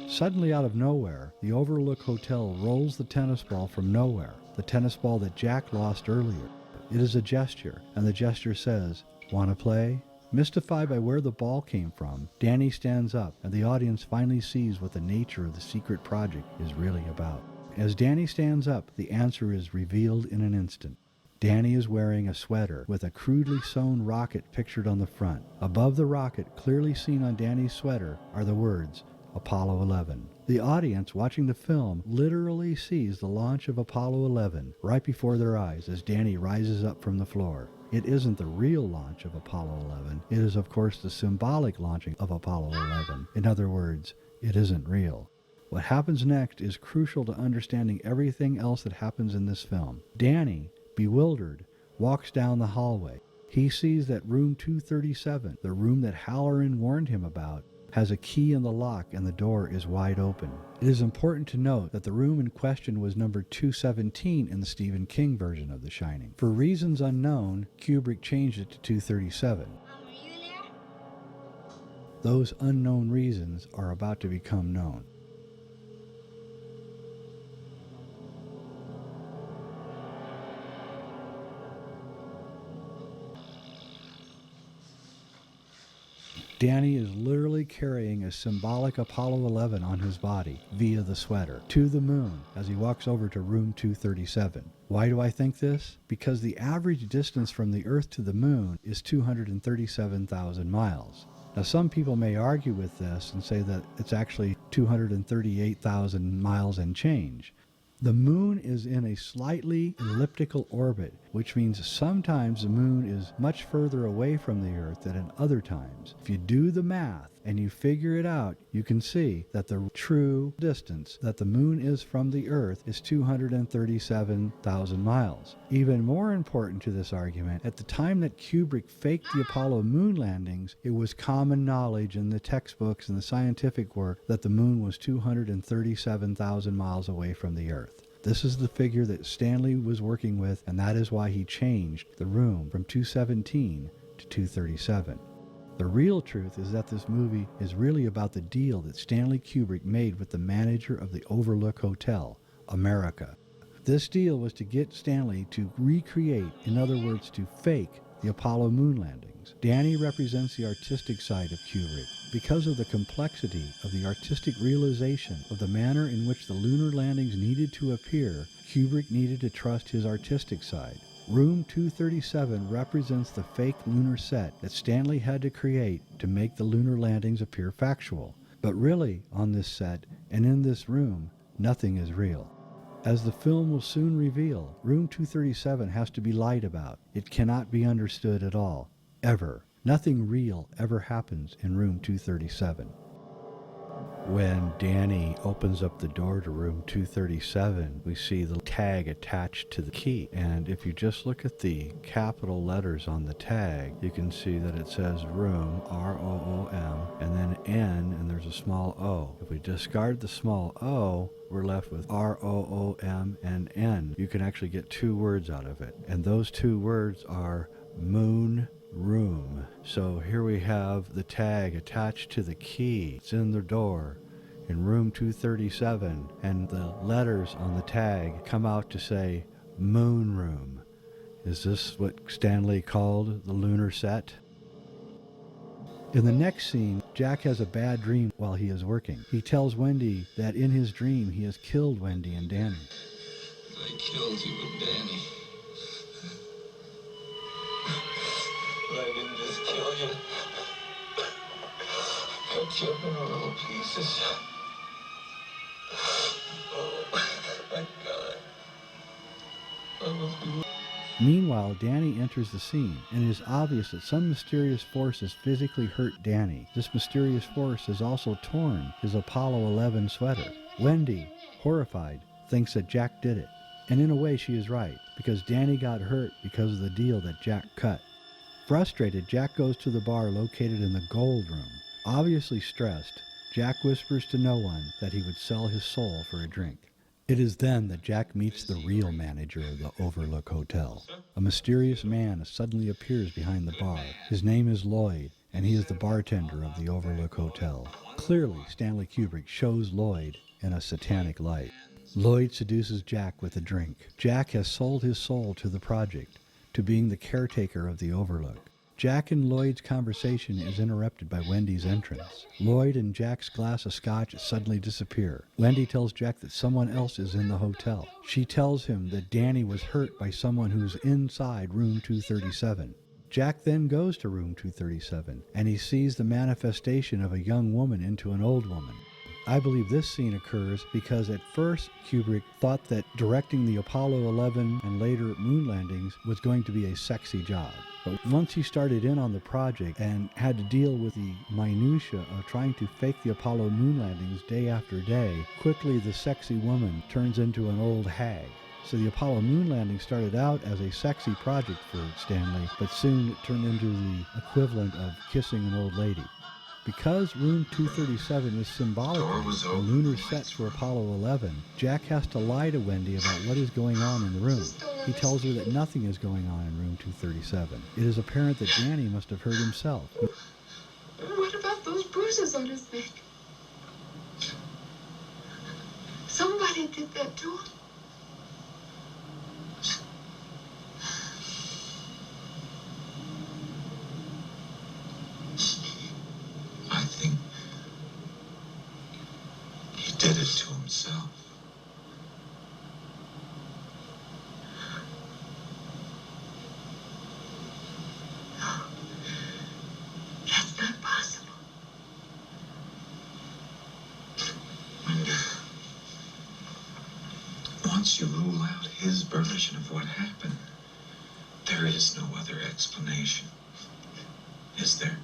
Suddenly out of nowhere, the Overlook Hotel rolls the tennis ball from nowhere, the tennis ball that Jack lost earlier. It is a gesture, and the gesture says, "Wanna play?" Mystified by where the ball came from, Danny stands up, and the audience finally sees what the nature of the secret project is really about. As Danny stands up, the answer is revealed in an instant. Danny is wearing a sweater with a crudely sewn rocket pictured on the front. Above the rocket, clearly seen on Danny's sweater, are the words, Apollo 11. The audience watching the film literally sees the launch of Apollo 11 right before their eyes as Danny rises up from the floor. It isn't the real launch of Apollo 11. It is, of course, the symbolic launching of Apollo 11. In other words, it isn't real. What happens next is crucial to understanding everything else that happens in this film. Danny, bewildered, walks down the hallway. He sees that room 237, the room that Halloran warned him about, has a key in the lock and the door is wide open. It is important to note that the room in question was number 217 in the Stephen King version of The Shining. For reasons unknown, Kubrick changed it to 237. Those unknown reasons are about to become known. Danny is literally carrying a symbolic Apollo 11 on his body via the sweater to the moon as he walks over to room 237. Why do I think this? Because the average distance from the Earth to the moon is 237,000 miles. Now, some people may argue with this and say that it's actually 238,000 miles and change. The moon is in a slightly elliptical orbit, which means sometimes the moon is much further away from the Earth than in other times. If you do the math and you figure it out, you can see that the true distance that the moon is from the Earth is 237,000 miles. Even more important to this argument, at the time that Kubrick faked the Apollo moon landings, it was common knowledge in the textbooks and the scientific work that the moon was 237,000 miles away from the Earth. This is the figure that Stanley was working with, and that is why he changed the room from 217 to 237. The real truth is that this movie is really about the deal that Stanley Kubrick made with the manager of the Overlook Hotel, America. This deal was to get Stanley to recreate, in other words, to fake the Apollo moon landings. Danny represents the artistic side of Kubrick. Because of the complexity of the artistic realization of the manner in which the lunar landings needed to appear, Kubrick needed to trust his artistic side. Room 237 represents the fake lunar set that Stanley had to create to make the lunar landings appear factual. But really, on this set and in this room, nothing is real. As the film will soon reveal, Room 237 has to be lied about. It cannot be understood at all, ever. Nothing real ever happens in Room 237. When Danny opens up the door to room 237, we see the tag attached to the key. And if you just look at the capital letters on the tag, you can see that it says room, R-O-O-M, and then N, and there's a small O. If we discard the small O, we're left with R-O-O-M and N. You can actually get two words out of it. And those two words are moon room. So here we have the tag attached to the key. It's in the door in room 237, and the letters on the tag come out to say moon room. Is this what Stanley called the lunar set? In the next scene, Jack has a bad dream while he is working. He tells Wendy that in his dream he has killed Wendy and Danny. I killed you with Danny. But I didn't just kill you. I cut you up into little pieces. Oh, my God. I must be... Meanwhile, Danny enters the scene, and it is obvious that some mysterious force has physically hurt Danny. This mysterious force has also torn his Apollo 11 sweater. Wendy, horrified, thinks that Jack did it. And in a way she is right, because Danny got hurt because of the deal that Jack cut. Frustrated, Jack goes to the bar located in the gold room. Obviously stressed, Jack whispers to no one that he would sell his soul for a drink. It is then that Jack meets the real manager of the Overlook Hotel. A mysterious man suddenly appears behind the bar. His name is Lloyd, and he is the bartender of the Overlook Hotel. Clearly, Stanley Kubrick shows Lloyd in a satanic light. Lloyd seduces Jack with a drink. Jack has sold his soul to the project, to being the caretaker of the Overlook. Jack and Lloyd's conversation is interrupted by Wendy's entrance. Lloyd and Jack's glass of scotch suddenly disappear. Wendy tells Jack that someone else is in the hotel. She tells him that Danny was hurt by someone who's inside room 237. Jack then goes to room 237, and he sees the manifestation of a young woman into an old woman. I believe this scene occurs because at first Kubrick thought that directing the Apollo 11 and later moon landings was going to be a sexy job. But once he started in on the project and had to deal with the minutiae of trying to fake the Apollo moon landings day after day, quickly the sexy woman turns into an old hag. So the Apollo moon landing started out as a sexy project for Stanley, but soon it turned into the equivalent of kissing an old lady. Because room 237 is symbolically the lunar set for Apollo 11, Jack has to lie to Wendy about what is going on in the room. He tells her that nothing is going on in room 237. It is apparent that Danny must have hurt himself. What about those bruises on his neck? Somebody did that to him. I think he did it to himself. That's not possible. Once you rule out his version of what happened, there is no other explanation. Is there?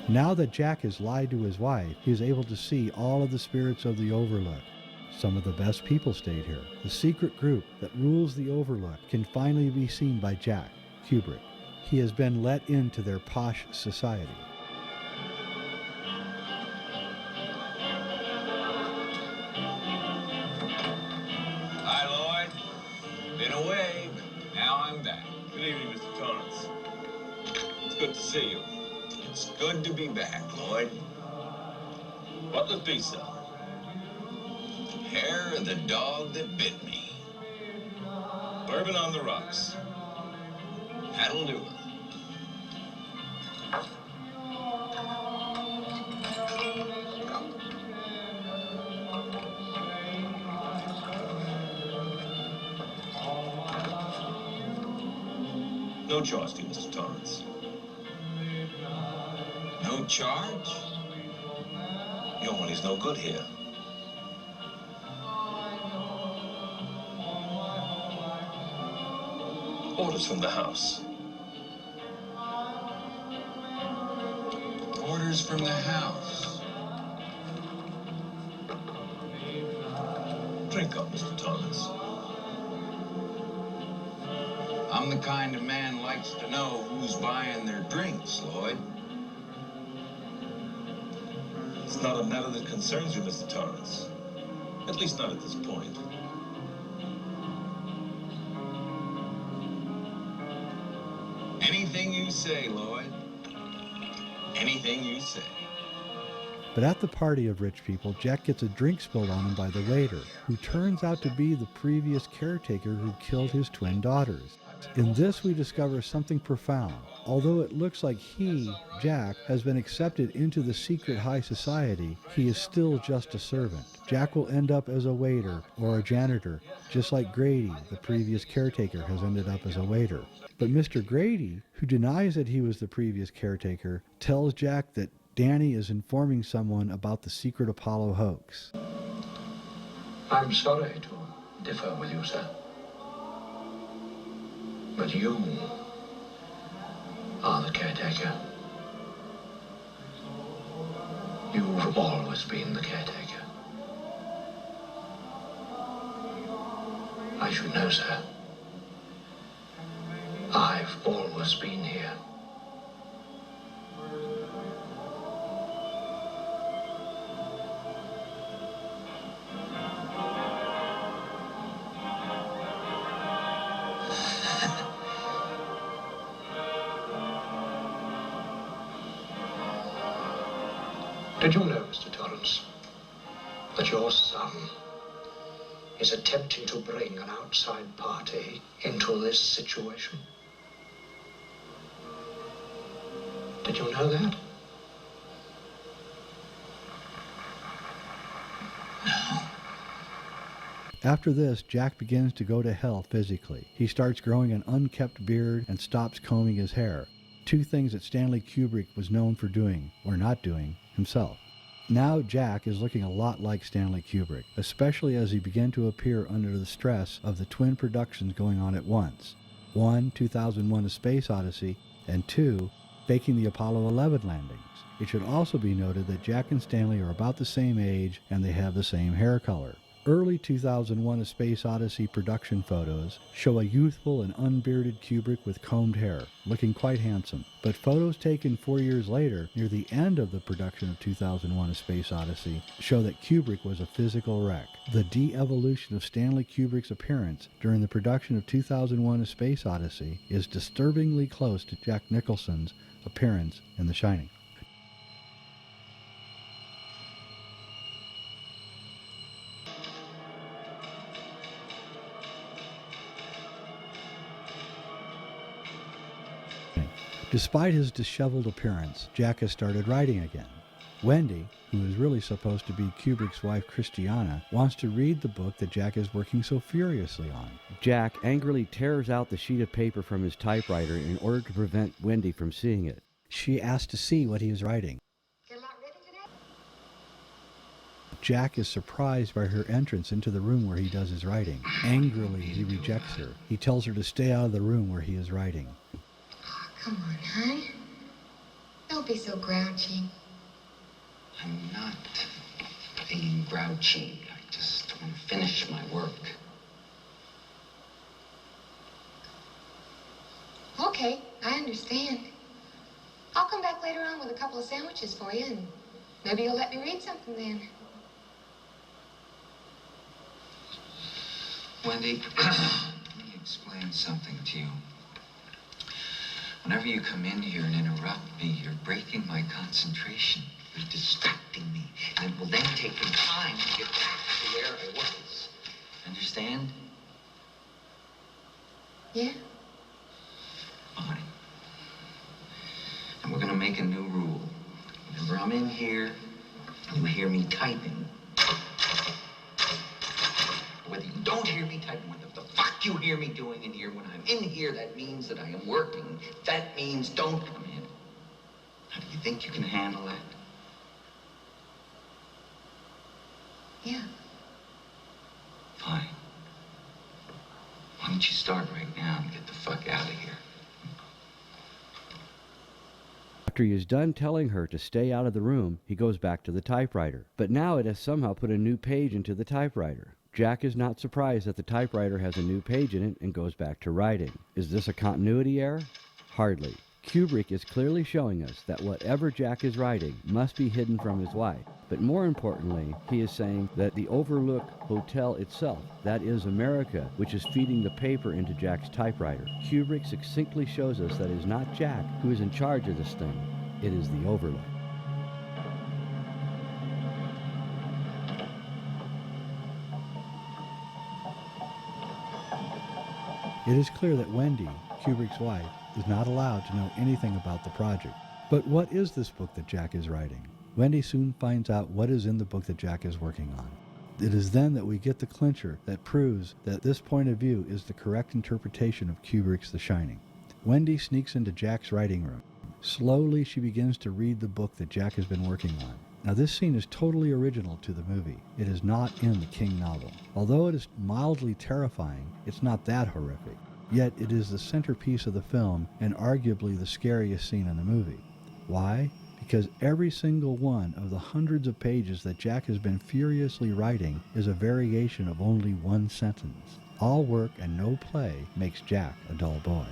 Now that Jack has lied to his wife, he is able to see all of the spirits of the Overlook. Some of the best people stayed here. The secret group that rules the Overlook can finally be seen by Jack, Kubrick. He has been let into their posh society. Hi, Lloyd. Been away, but now I'm back. Good evening, Mr. Torrance. It's good to see you. It's good to be back, Lloyd. What'll it be, sir? Hair of the dog that bit me. Bourbon on the rocks. That'll do it. No charge to you, Mr. Torrance. No charge? Your money's no good here. Orders from the house. Orders from the house. Drink up, Mr. Torrance. I'm the kind of man likes to know who's buying their drinks, Lloyd. It's not a matter that concerns you, Mr. Torrance. At least not at this point. Anything you say, Lloyd. Anything you say. But at the party of rich people, Jack gets a drink spilled on him by the waiter, who turns out to be the previous caretaker who killed his twin daughters. In this, we discover something profound. Although it looks like he, Jack, has been accepted into the secret high society, he is still just a servant. Jack will end up as a waiter or a janitor, just like Grady, the previous caretaker, has ended up as a waiter. But Mr. Grady, who denies that he was the previous caretaker, tells Jack that Danny is informing someone about the secret Apollo hoax. I'm sorry to differ with you, sir. But you are the caretaker. You've always been the caretaker. I should know, sir. I've always been here. Did you know, Mr. Torrance, that your son is attempting to bring an outside party into this situation? Did you know that? After this, Jack begins to go to hell physically. He starts growing an unkempt beard and stops combing his hair. Two things that Stanley Kubrick was known for doing, or not doing, himself. Now Jack is looking a lot like Stanley Kubrick, especially as he began to appear under the stress of the twin productions going on at once. 1, 2001: A Space Odyssey, and 2, faking the Apollo 11 landings. It should also be noted that Jack and Stanley are about the same age and they have the same hair color. Early 2001 A Space Odyssey production photos show a youthful and unbearded Kubrick with combed hair, looking quite handsome. But photos taken 4 years later, near the end of the production of 2001 A Space Odyssey, show that Kubrick was a physical wreck. The de-evolution of Stanley Kubrick's appearance during the production of 2001 A Space Odyssey is disturbingly close to Jack Nicholson's appearance in The Shining. Despite his disheveled appearance, Jack has started writing again. Wendy, who is really supposed to be Kubrick's wife Christiana, wants to read the book that Jack is working so furiously on. Jack angrily tears out the sheet of paper from his typewriter in order to prevent Wendy from seeing it. She asks to see what he is writing. Jack is surprised by her entrance into the room where he does his writing. Angrily, he rejects her. He tells her to stay out of the room where he is writing. Come on, hon. Don't be so grouchy. I'm not being grouchy. I just want to finish my work. Okay, I understand. I'll come back later on with a couple of sandwiches for you, and maybe you'll let me read something then. Wendy, let me explain something to you. Whenever you come in here and interrupt me, you're breaking my concentration. You're distracting me. And it will then take me time to get back to where I was. Understand? Yeah. Fine. And we're gonna make a new rule. Whenever I'm in here, you hear me typing. Whether you don't hear me typing, what the fuck you hear me doing in here, when I'm in here, that means that I am working. That means don't come in. How do you think you can handle that? Yeah. Fine. Why don't you start right now and get the fuck out of here? After he is done telling her to stay out of the room, he goes back to the typewriter. But now it has somehow put a new page into the typewriter. Jack is not surprised that the typewriter has a new page in it and goes back to writing. Is this a continuity error? Hardly. Kubrick is clearly showing us that whatever Jack is writing must be hidden from his wife. But more importantly, he is saying that the Overlook Hotel itself, that is America, which is feeding the paper into Jack's typewriter. Kubrick succinctly shows us that it is not Jack who is in charge of this thing. It is the Overlook. It is clear that Wendy, Kubrick's wife, is not allowed to know anything about the project. But what is this book that Jack is writing? Wendy soon finds out what is in the book that Jack is working on. It is then that we get the clincher that proves that this point of view is the correct interpretation of Kubrick's The Shining. Wendy sneaks into Jack's writing room. Slowly, she begins to read the book that Jack has been working on. Now, this scene is totally original to the movie. It is not in the King novel. Although it is mildly terrifying, it's not that horrific. Yet it is the centerpiece of the film and arguably the scariest scene in the movie. Why? Because every single one of the hundreds of pages that Jack has been furiously writing is a variation of only one sentence. All work and no play makes Jack a dull boy.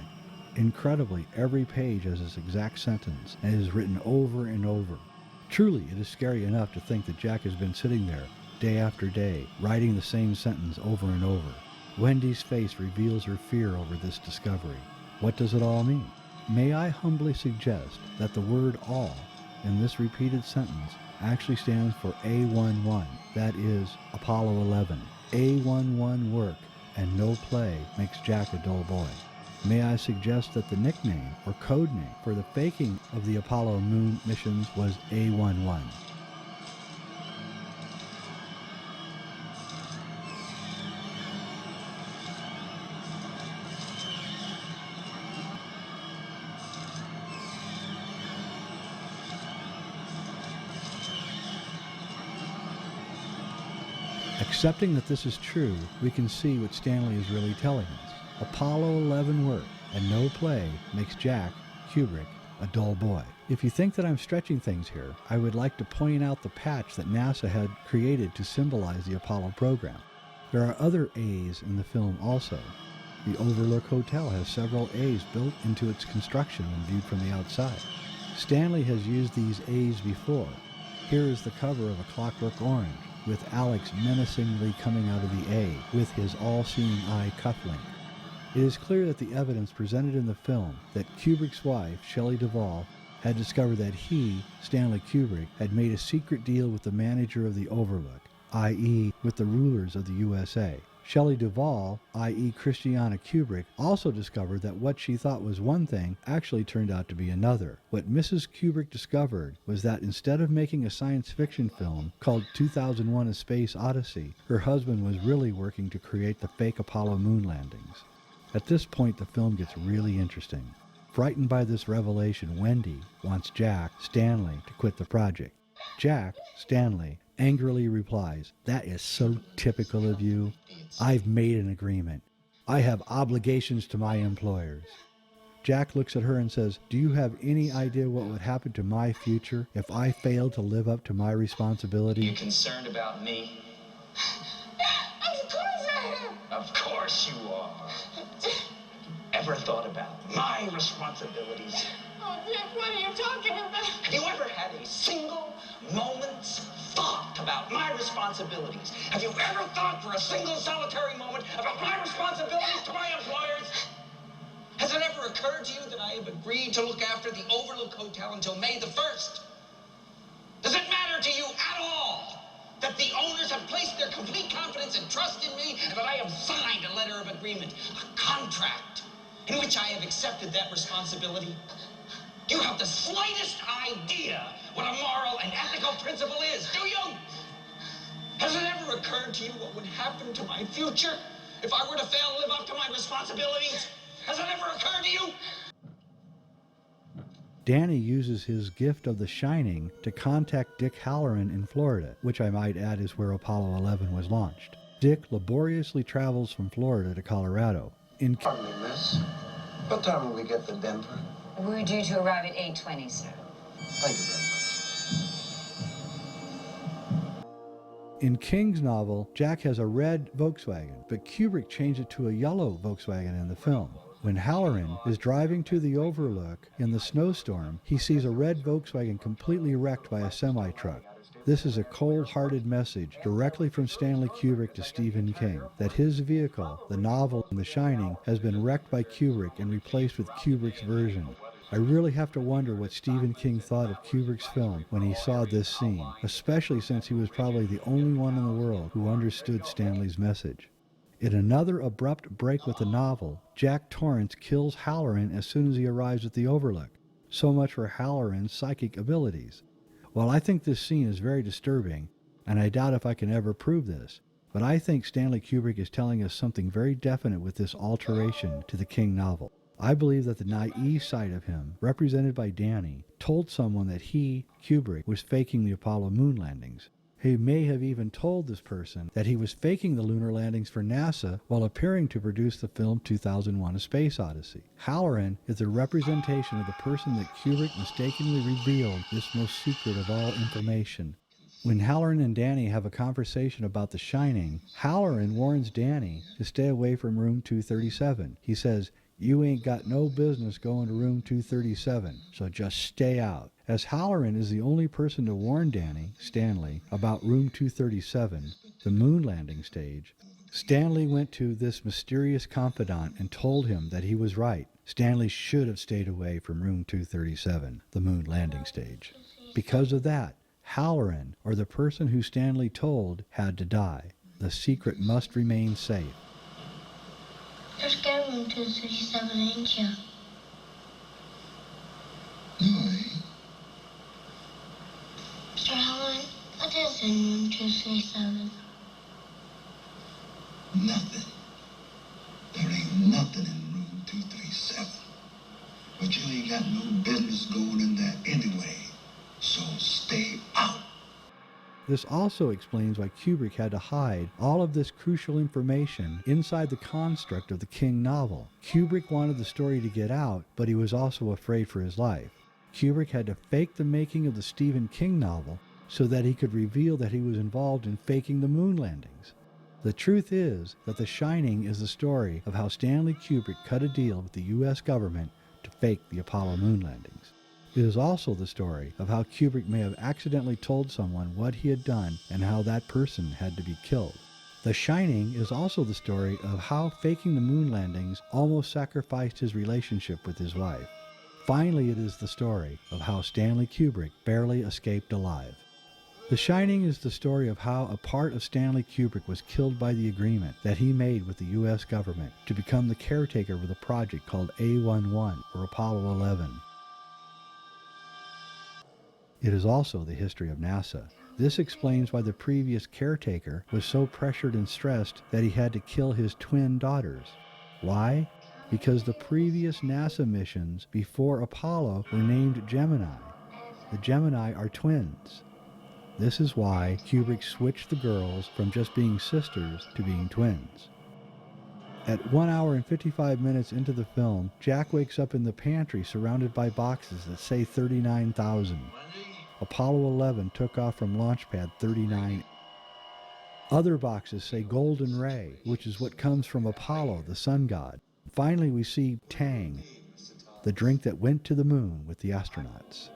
Incredibly, every page has this exact sentence and is written over and over. Truly, it is scary enough to think that Jack has been sitting there, day after day, writing the same sentence over and over. Wendy's face reveals her fear over this discovery. What does it all mean? May I humbly suggest that the word all in this repeated sentence actually stands for A11, that is Apollo 11. A11 work and no play makes Jack a dull boy. May I suggest that the nickname or code name for the faking of the Apollo moon missions was A11. Accepting that this is true, we can see what Stanley is really telling us. Apollo 11 work and no play makes Jack, Kubrick, a dull boy. If you think that I'm stretching things here, I would like to point out the patch that NASA had created to symbolize the Apollo program. There are other A's in the film also. The Overlook Hotel has several A's built into its construction when viewed from the outside. Stanley has used these A's before. Here is the cover of A Clockwork Orange, with Alex menacingly coming out of the A with his all-seeing eye cufflink. It is clear that the evidence presented in the film that Kubrick's wife, Shelley Duvall, had discovered that he, Stanley Kubrick, had made a secret deal with the manager of the Overlook, i.e. with the rulers of the USA. Shelley Duvall, i.e. Christiana Kubrick, also discovered that what she thought was one thing actually turned out to be another. What Mrs. Kubrick discovered was that instead of making a science fiction film called 2001: A Space Odyssey, her husband was really working to create the fake Apollo moon landings. At this point, the film gets really interesting. Frightened by this revelation, Wendy wants Jack, Stanley, to quit the project. Jack, Stanley, angrily replies, "That is so typical of you. I've made an agreement. I have obligations to my employers." Jack looks at her and says, "Do you have any idea what would happen to my future if I failed to live up to my responsibility?" You concerned about me? Of course I am. Of course you are. Ever thought about my responsibilities? Oh, Dick, what are you talking about? Have you ever had a single moment's thought about my responsibilities? Have you ever thought for a single solitary moment about my responsibilities to my employers? Has it ever occurred to you that I have agreed to look after the Overlook Hotel until May the 1st? Does it matter to you at all that the owners have placed their complete confidence and trust in me, and that I have signed a letter of agreement, a contract, in which I have accepted that responsibility? Do you have the slightest idea what a moral and ethical principle is, do you? Has it ever occurred to you what would happen to my future if I were to fail to live up to my responsibilities? Has it ever occurred to you? Danny uses his gift of The Shining to contact Dick Halloran in Florida, which I might add is where Apollo 11 was launched. Dick laboriously travels from Florida to Colorado. Pardon me, miss. What time will we get to Denver? We're due to arrive at 8:20, sir. Thank you very much. In King's novel, Jack has a red Volkswagen, but Kubrick changed it to a yellow Volkswagen in the film. When Halloran is driving to the Overlook in the snowstorm, he sees a red Volkswagen completely wrecked by a semi-truck. This is a cold-hearted message directly from Stanley Kubrick to Stephen King, that his vehicle, the novel The Shining, has been wrecked by Kubrick and replaced with Kubrick's version. I really have to wonder what Stephen King thought of Kubrick's film when he saw this scene, especially since he was probably the only one in the world who understood Stanley's message. In another abrupt break with the novel, Jack Torrance kills Halloran as soon as he arrives at the Overlook. So much for Halloran's psychic abilities. While I think this scene is very disturbing, and I doubt if I can ever prove this, but I think Stanley Kubrick is telling us something very definite with this alteration to the King novel. I believe that the naive side of him, represented by Danny, told someone that he, Kubrick, was faking the Apollo moon landings. He may have even told this person that he was faking the lunar landings for NASA while appearing to produce the film 2001: A Space Odyssey. Halloran is the representation of the person that Kubrick mistakenly revealed this most secret of all information. When Halloran and Danny have a conversation about The Shining, Halloran warns Danny to stay away from room 237. He says, "You ain't got no business going to room 237, so just stay out." As Halloran is the only person to warn Danny, Stanley, about room 237, the moon landing stage, Stanley went to this mysterious confidant and told him that he was right. Stanley should have stayed away from room 237, the moon landing stage. Because of that, Halloran, or the person who Stanley told, had to die. The secret must remain safe. You're scared of room 237, ain't you? Mr. Halloran, what is in room 237? Nothing. There ain't nothing in room 237. But you ain't got no business going in there anyway. So stay out. This also explains why Kubrick had to hide all of this crucial information inside the construct of the King novel. Kubrick wanted the story to get out, but he was also afraid for his life. Kubrick had to fake the making of the Stephen King novel so that he could reveal that he was involved in faking the moon landings. The truth is that The Shining is the story of how Stanley Kubrick cut a deal with the U.S. government to fake the Apollo moon landings. It is also the story of how Kubrick may have accidentally told someone what he had done and how that person had to be killed. The Shining is also the story of how faking the moon landings almost sacrificed his relationship with his wife. Finally, it is the story of how Stanley Kubrick barely escaped alive. The Shining is the story of how a part of Stanley Kubrick was killed by the agreement that he made with the U.S. government to become the caretaker of a project called A11 or Apollo 11. It is also the history of NASA. This explains why the previous caretaker was so pressured and stressed that he had to kill his twin daughters. Why? Because the previous NASA missions before Apollo were named Gemini. The Gemini are twins. This is why Kubrick switched the girls from just being sisters to being twins. At 1 hour and 55 minutes into the film, Jack wakes up in the pantry surrounded by boxes that say 39,000. Apollo 11 took off from launch pad 39. Other boxes say Golden Ray, which is what comes from Apollo, the sun god. Finally, we see Tang, the drink that went to the moon with the astronauts.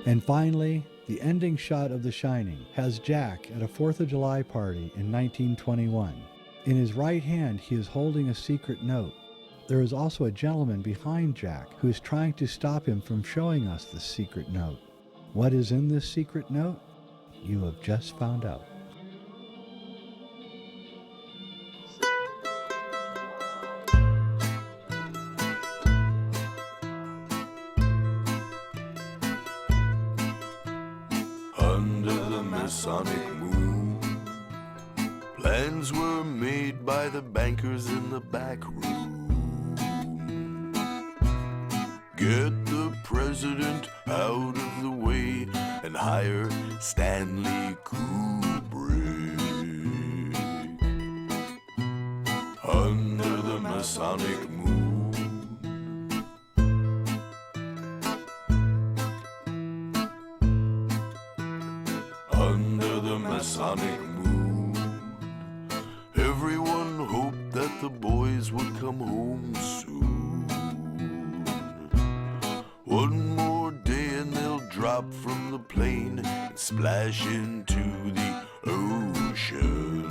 And finally, the ending shot of The Shining has Jack at a 4th of July party in 1921. In his right hand, he is holding a secret note. There is also a gentleman behind Jack who is trying to stop him from showing us this secret note. What is in this secret note? You have just found out. Under the Masonic moon, plans were made by the bankers in the back room. Get the president out of the way and hire Stanley Kubrick. Under the Masonic moon, under the Masonic moon, everyone hoped that the boys would come home soon. One more day and they'll drop from the plane and splash into the ocean.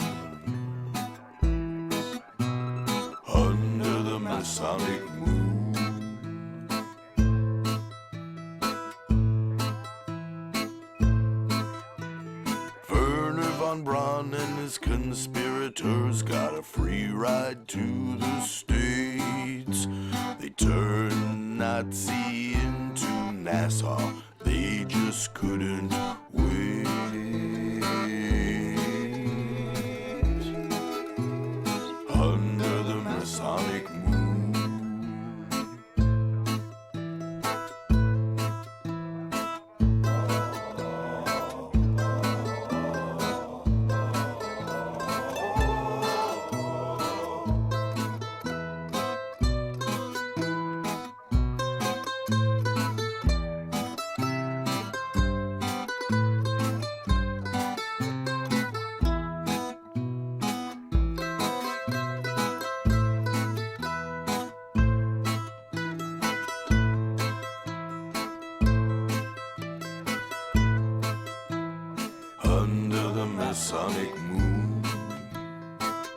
Under the Masonic moon, Werner von Braun and his conspirators got a free ride to the States. They turned Nazi into Nassau, they just couldn't wait. Under the Masonic moon, under the Masonic moon,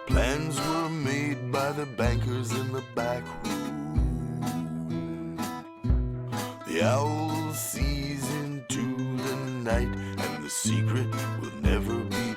plans were made by the bankers in the back room. The owl sees into the night, and the secret will never be